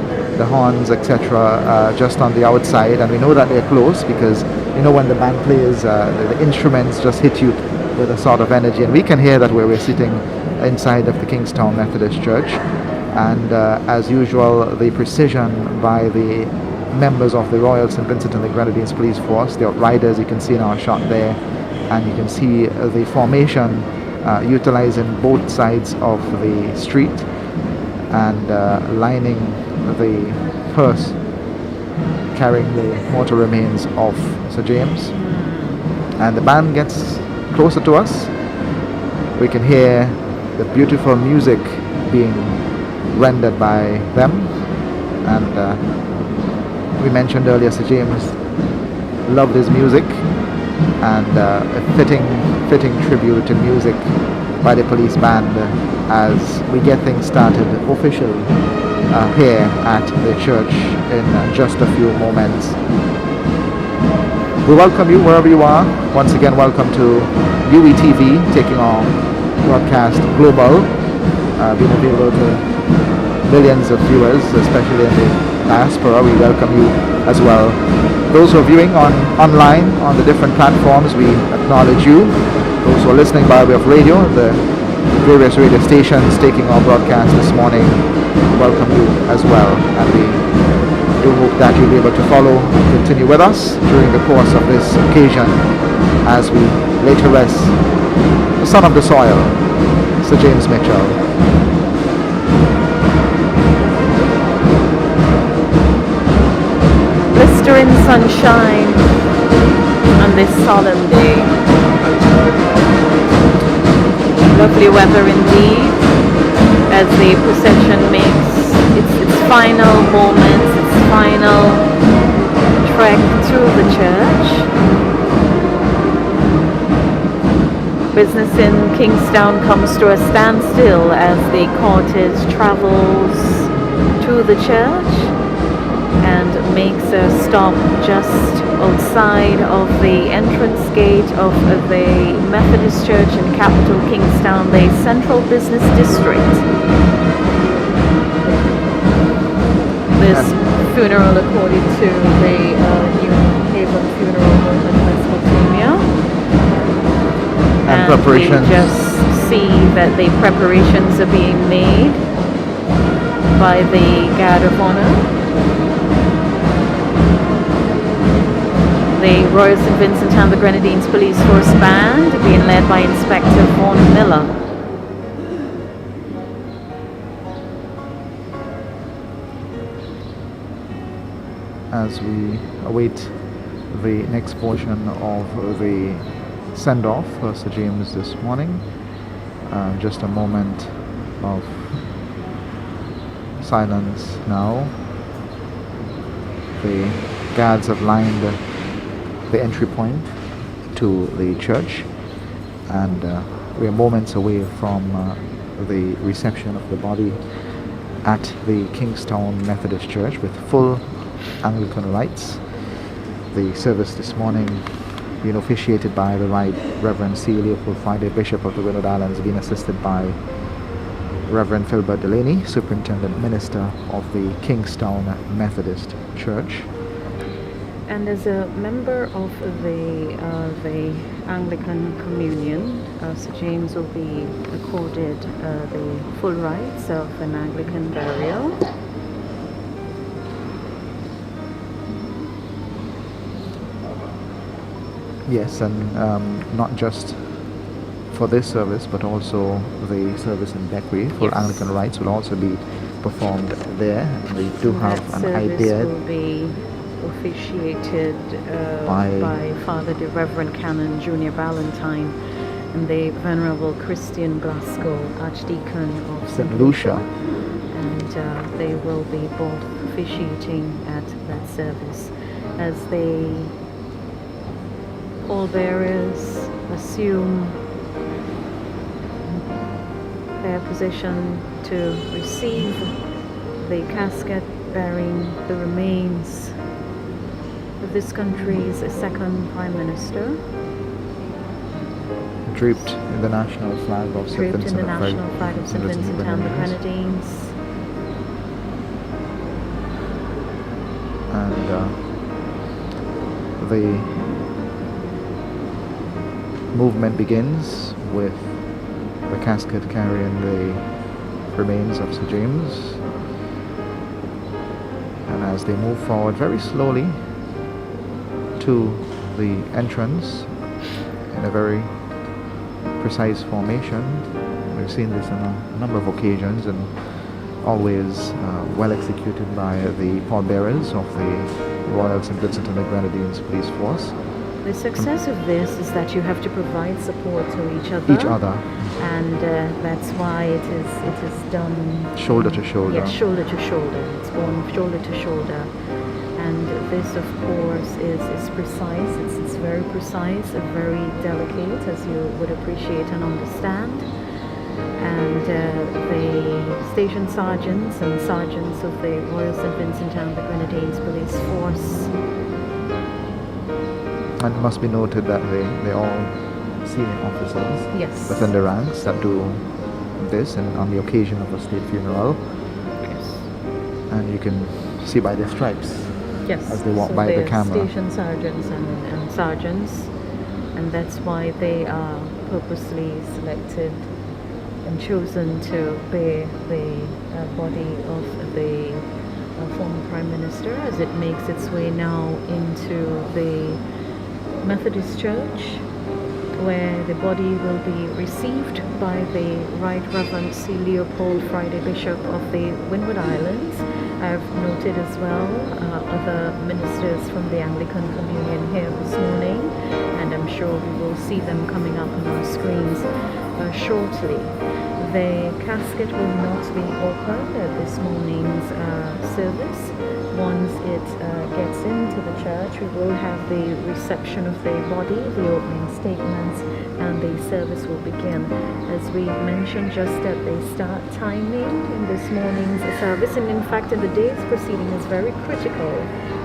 horns, etc., just on the outside, and we know that they're close because when the band plays, the instruments just hit you with a sort of energy, and we can hear that where we're sitting inside of the Kingstown Methodist Church. And as usual, the precision by the members of the Royal St. Vincent and the Grenadines Police Force, the outriders, you can see in our shot there, and you can see the formation utilizing both sides of the street and lining the hearse carrying the mortal remains of Sir James. And the band gets closer to us. We can hear the beautiful music being rendered by them, and we mentioned earlier Sir James loved his music, and a fitting tribute in music by the police band as we get things started officially here at the church in just a few moments. We welcome you wherever you are. Once again, welcome to UETV, taking our broadcast global, being available to millions of viewers, especially in the diaspora. We welcome you as well. Those who are viewing online on the different platforms, we acknowledge you. Those who are listening by way of radio, the various radio stations taking our broadcast this morning, welcome you as well. And we do hope that you'll be able to follow and continue with us during the course of this occasion as we lay to rest the son of the soil, Sir James Mitchell. Blistering sunshine on this solemn day. Lovely weather indeed as the procession makes its final moments, its final trek through the church. Business in Kingstown comes to a standstill as the cortege travels to the church, and makes a stop just outside of the entrance gate of the Methodist Church in capital Kingstown, the Central Business District. This funeral, according to the New Haven Funeral Home in Mesopotamia. And preparations. We just see that the preparations are being made by the Guard of Honor. The Royal St. Vincent and the Grenadines Police Force Band being led by Inspector Vaughan Miller. As we await the next portion of the send-off for Sir James this morning, just a moment of silence now. The guards have lined the entry point to the church, and we are moments away from the reception of the body at the Kingstown Methodist Church with full Anglican rites. The service this morning being officiated by the Right Reverend C. Leopold Friday, Bishop of the Windward Islands, being assisted by Reverend Philbert Delaney, Superintendent Minister of the Kingstown Methodist Church. And as a member of the Anglican Communion, Sir James will be accorded the full rites of an Anglican burial. Yes, and not just for this service, but also the service in Beckwith, full Yes. Anglican rites will also be performed there. And we do have That an service idea will be officiated by Father the Reverend Canon Junior Ballantyne and the Venerable Christian Glasgow, Archdeacon of St. Lucia. And they will be both officiating at that service as the pallbearers assume their position to receive the casket bearing the remains of this country's second Prime Minister, draped in the national flag of St. draped Vincent in the and national flag of St. Vincent and the Grenadines. And the movement begins with the casket carrying the remains of Sir James, and as they move forward very slowly to the entrance in a very precise formation. We've seen this on a number of occasions and always well executed by the pallbearers of the Royal St. Vincent and the Grenadines Police Force. The success of this is that you have to provide support to each other. And that's why it is done Shoulder to shoulder. Yes, shoulder to shoulder. It's born shoulder to shoulder. And this, of course, is precise. It's very precise and very delicate, as you would appreciate and understand. And the station sergeants and sergeants of the Royal St. Vincent and the Grenadines Police Force. And it must be noted that they're all senior officers Yes. within the ranks that do this, and on the occasion of a state funeral. Yes. And you can see by their stripes Yes. as they walk So by the they're camera. Station sergeants and sergeants, and that's why they are purposely selected and chosen to bear the body of the former Prime Minister as it makes its way now into the Methodist Church, where the body will be received by the Right Reverend C. Leopold Friday, Bishop of the Windward Islands. I've noted as well other ministers from the Anglican Communion here this morning, and I'm sure we will see them coming up on our screens shortly. The casket will not be opened at this morning's service. Once it gets into the church, we will have the reception of the body, the opening statements, and the service will begin. As we mentioned just at the start timing in this morning's service, and in fact in the day's proceeding is very critical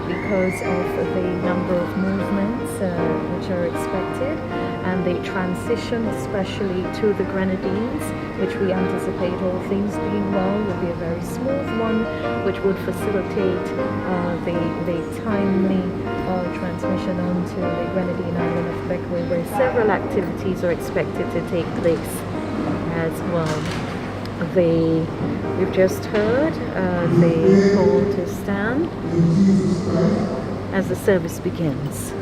because of the number of movements which are expected, and the transition especially to the Grenadines, which we anticipate, all things being well, will be a very smooth one, which would facilitate the timely transmission onto the Grenadine island of Bequia, where several activities are expected to take place as well. We've just heard the call to stand as the service begins.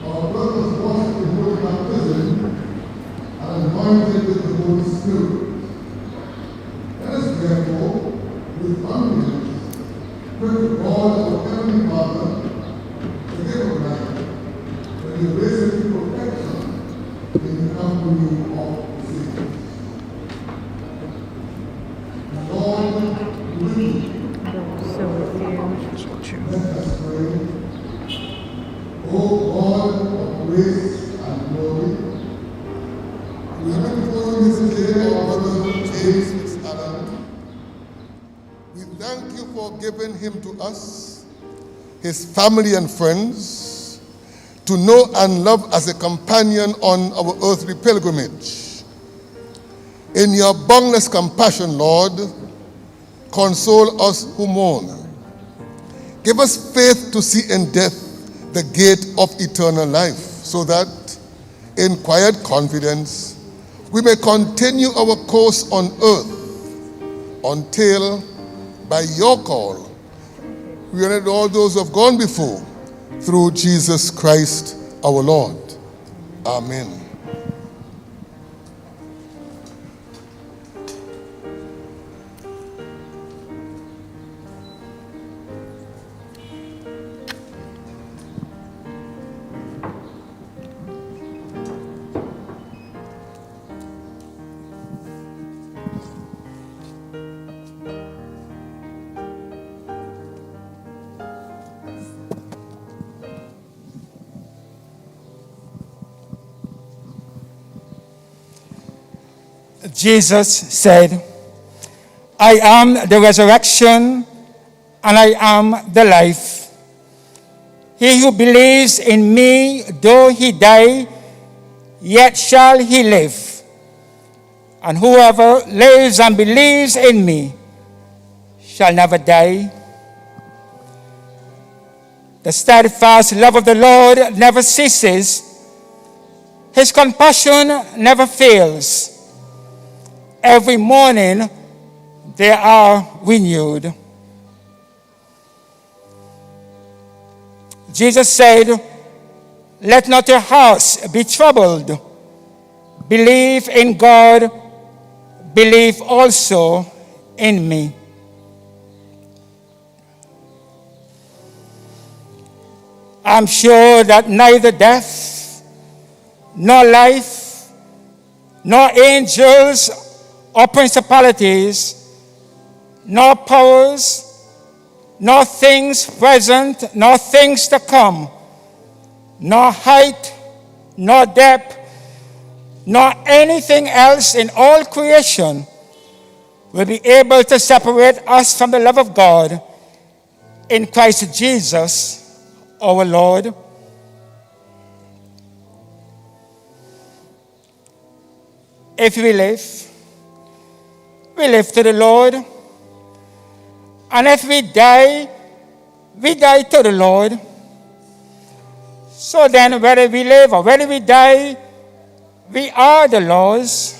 Our brothers washed in holy baptism and anointed with the Holy Spirit. Let us therefore, with confidence, pray to God our Heavenly Father, the giver of life, that He raise us to perfection in the company of the saints. The Lord with you. So with you. Let us pray. O God of grace and glory, we come before you this day, our brother James Fitzallen. We thank you for giving him to us, his family and friends, to know and love as a companion on our earthly pilgrimage. In your boundless compassion, Lord, console us who mourn. Give us faith to see in death the gate of eternal life, so that in quiet confidence we may continue our course on earth until, by your call, we honor all those who have gone before, through Jesus Christ our Lord. Amen. Jesus said, I am the resurrection and I am the life. He who believes in me, though he die, yet shall he live. And whoever lives and believes in me shall never die. The steadfast love of the Lord never ceases. His compassion never fails. Every morning they are renewed. Jesus said, let not your hearts be troubled. Believe in God, believe also in me. I'm sure that neither death, nor life, nor angels, or principalities, nor powers, nor things present, nor things to come, nor height, nor depth, nor anything else in all creation will be able to separate us from the love of God in Christ Jesus, our Lord. If we live to the Lord. And if we die to the Lord. So then, whether we live or whether we die, we are the Lord's.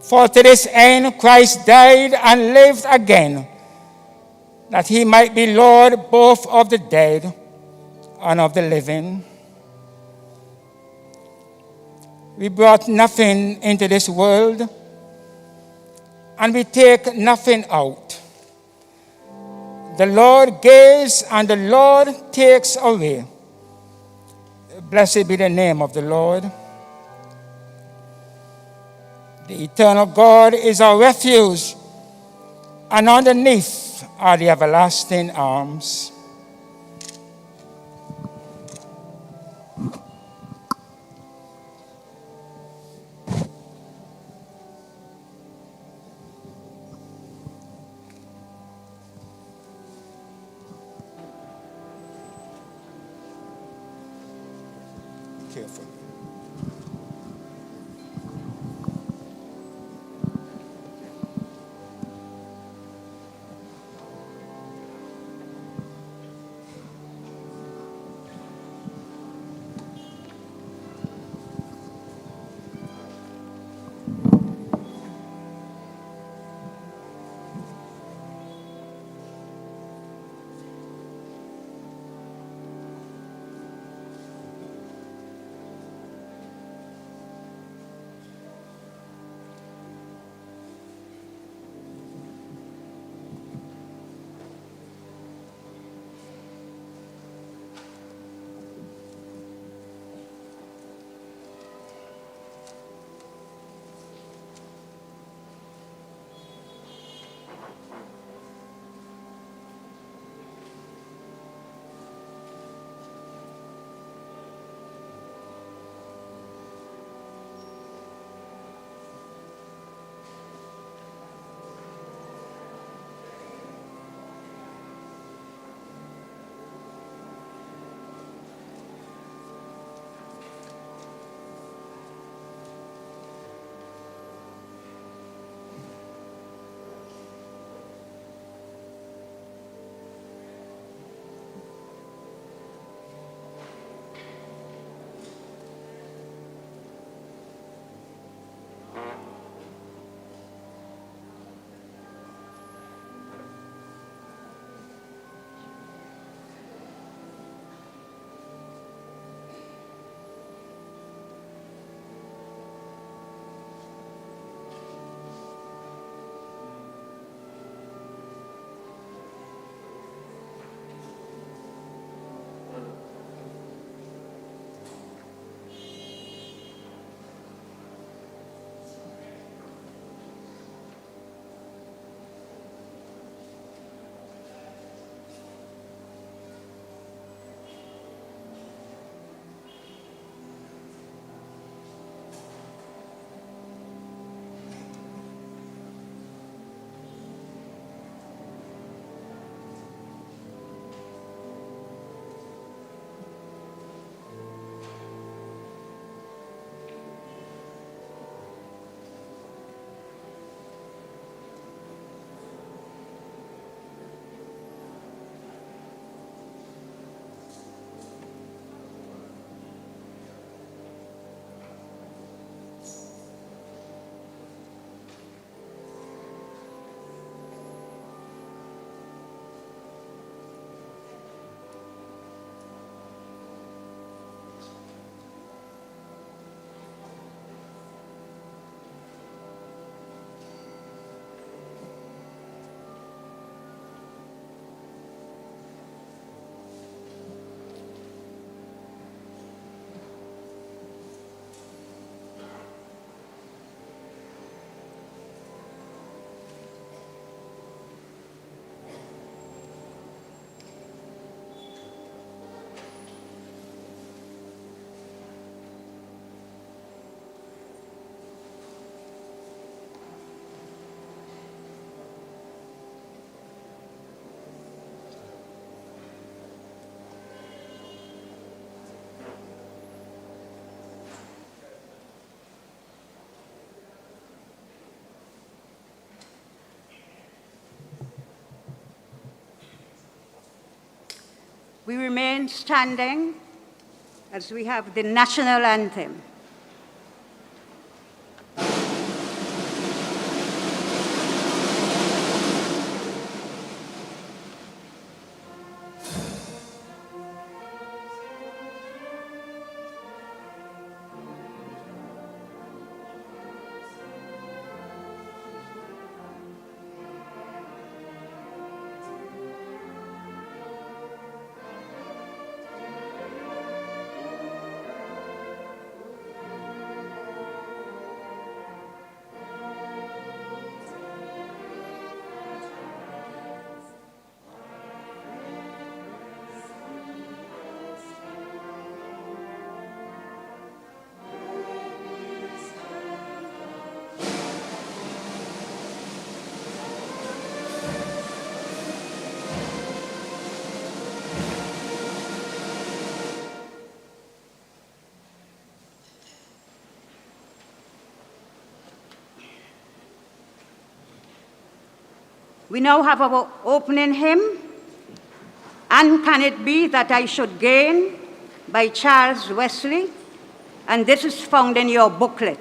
For to this end Christ died and lived again, that he might be Lord both of the dead and of the living. We brought nothing into this world, and we take nothing out. The Lord gives and the Lord takes away. Blessed be the name of the Lord. The eternal God is our refuge, and underneath are the everlasting arms. careful. We remain standing as we have the national anthem. We now have our opening hymn, And Can It Be That I Should Gain, by Charles Wesley, and this is found in your booklet.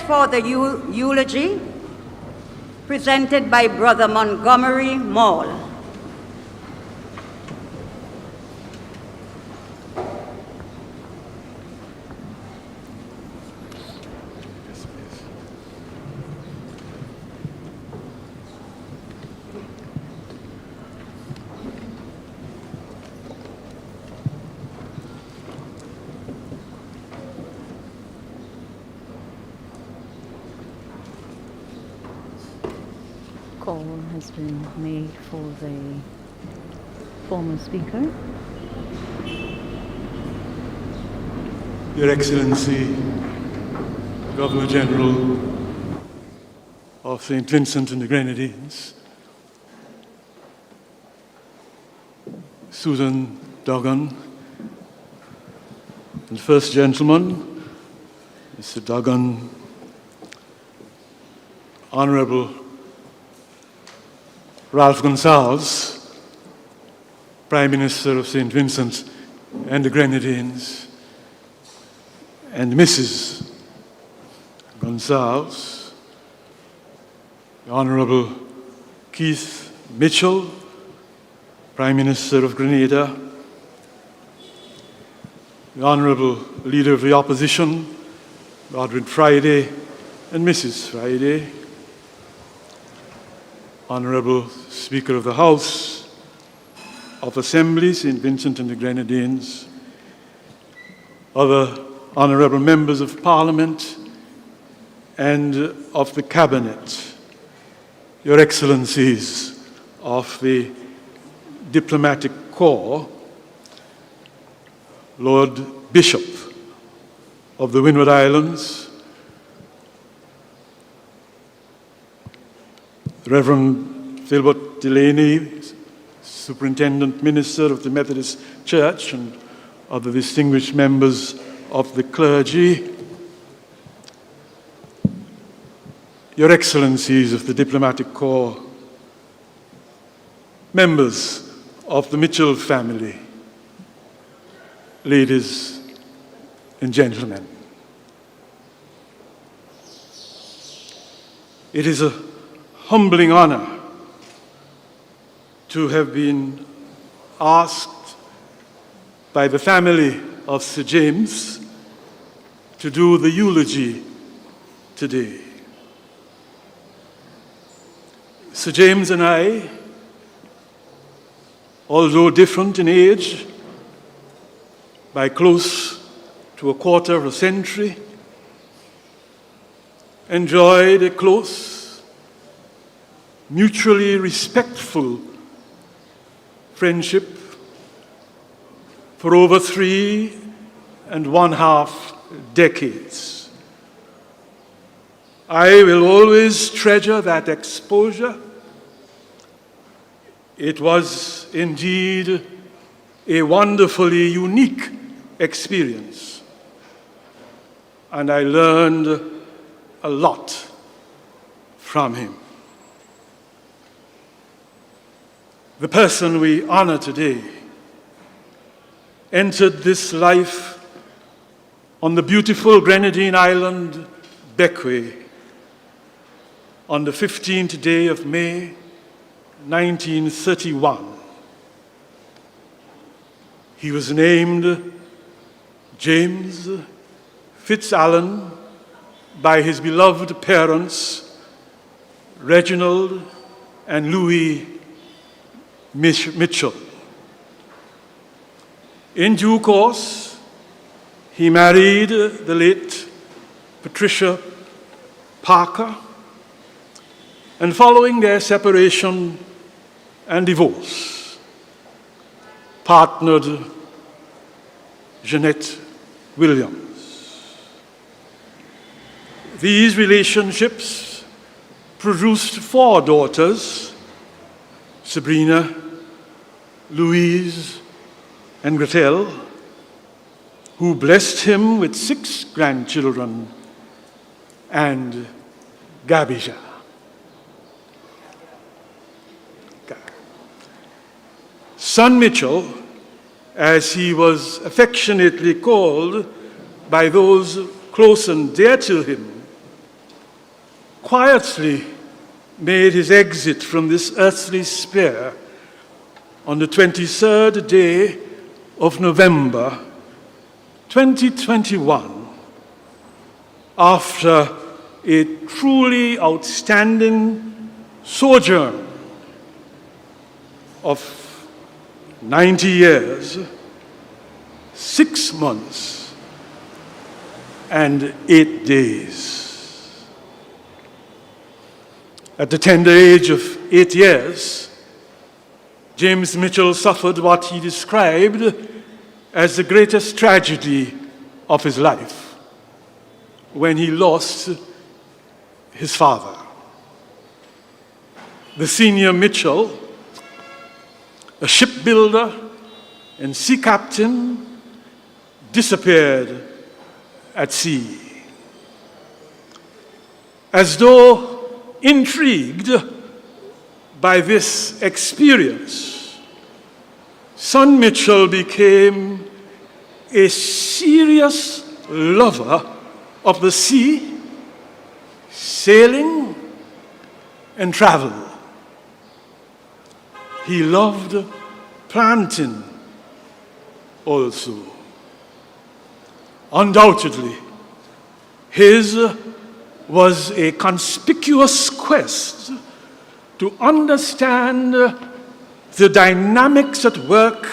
For the eulogy presented by Brother Montgomery Mall. Call has been made for the former speaker. Your Excellency, Governor General of St. Vincent and the Grenadines, Susan Duggan, and First Gentleman, Mr. Duggan, Honorable Ralph Gonsalves, Prime Minister of St. Vincent and the Grenadines, and Mrs. Gonzalez, the Honorable Keith Mitchell, Prime Minister of Grenada, the Honorable Leader of the Opposition, Godwin Friday and Mrs. Friday, Honorable Speaker of the House of Assembly, St. Vincent and the Grenadines, other honorable members of Parliament and of the Cabinet, Your Excellencies of the Diplomatic Corps, Lord Bishop of the Windward Islands, Reverend Philbert Delaney, Superintendent Minister of the Methodist Church, and other distinguished members of the clergy, Your Excellencies of the Diplomatic Corps, members of the Mitchell family, ladies and gentlemen. It is a humbling honor to have been asked by the family of Sir James to do the eulogy today. Sir James and I, although different in age by close to a quarter of a century, enjoyed a close, mutually respectful friendship for over 3½ decades. I will always treasure that exposure. It was indeed a wonderfully unique experience, and I learned a lot from him. The person we honor today entered this life on the beautiful Grenadine island, Bequia, on the 15th day of May, 1931. He was named James Fitz by his beloved parents, Reginald and Louis Mitchell. In due course, he married the late Patricia Parker, and following their separation and divorce, partnered Jeanette Williams. These relationships produced 4 daughters, Sabrina, Louise, and Gretel, who blessed him with 6 grandchildren and Gabija. Son Mitchell, as he was affectionately called by those close and dear to him, quietly made his exit from this earthly sphere on the 23rd day of November 2021, after a truly outstanding sojourn of 90 years, 6 months, and 8 days. At the tender age of 8 years, James Mitchell suffered what he described as the greatest tragedy of his life, when he lost his father. The senior Mitchell, a shipbuilder and sea captain, disappeared at sea. As though intrigued by this experience, son Mitchell became a serious lover of the sea sailing and travel. He loved planting also. Undoubtedly, his was a conspicuous quest to understand the dynamics at work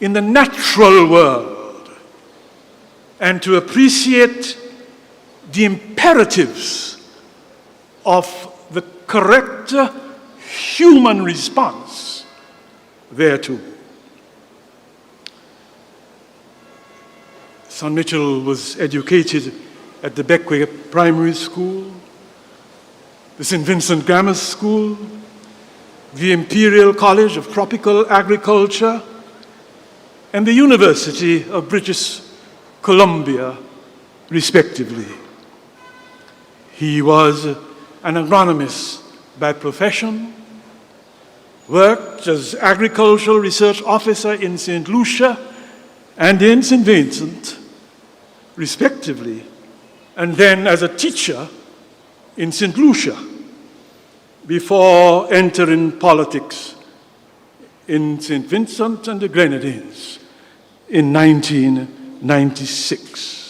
in the natural world and to appreciate the imperatives of the correct human response thereto. Son Mitchell was educated at the Beckwith Primary School, the St. Vincent Grammar School, the Imperial College of Tropical Agriculture, and the University of British Columbia, respectively. He was an agronomist by profession, worked as agricultural research officer in St. Lucia and in St. Vincent, respectively, and then as a teacher in St. Lucia before entering politics in St. Vincent and the Grenadines in 1996.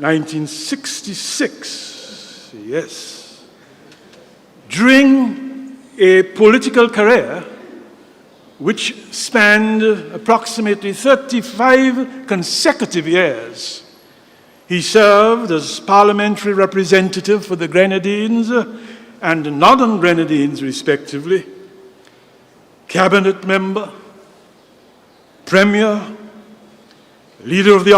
1966, yes. During a political career which spanned approximately 35 consecutive years, he served as parliamentary representative for the Grenadines and the Northern Grenadines, respectively, cabinet member, premier, leader of the opposition,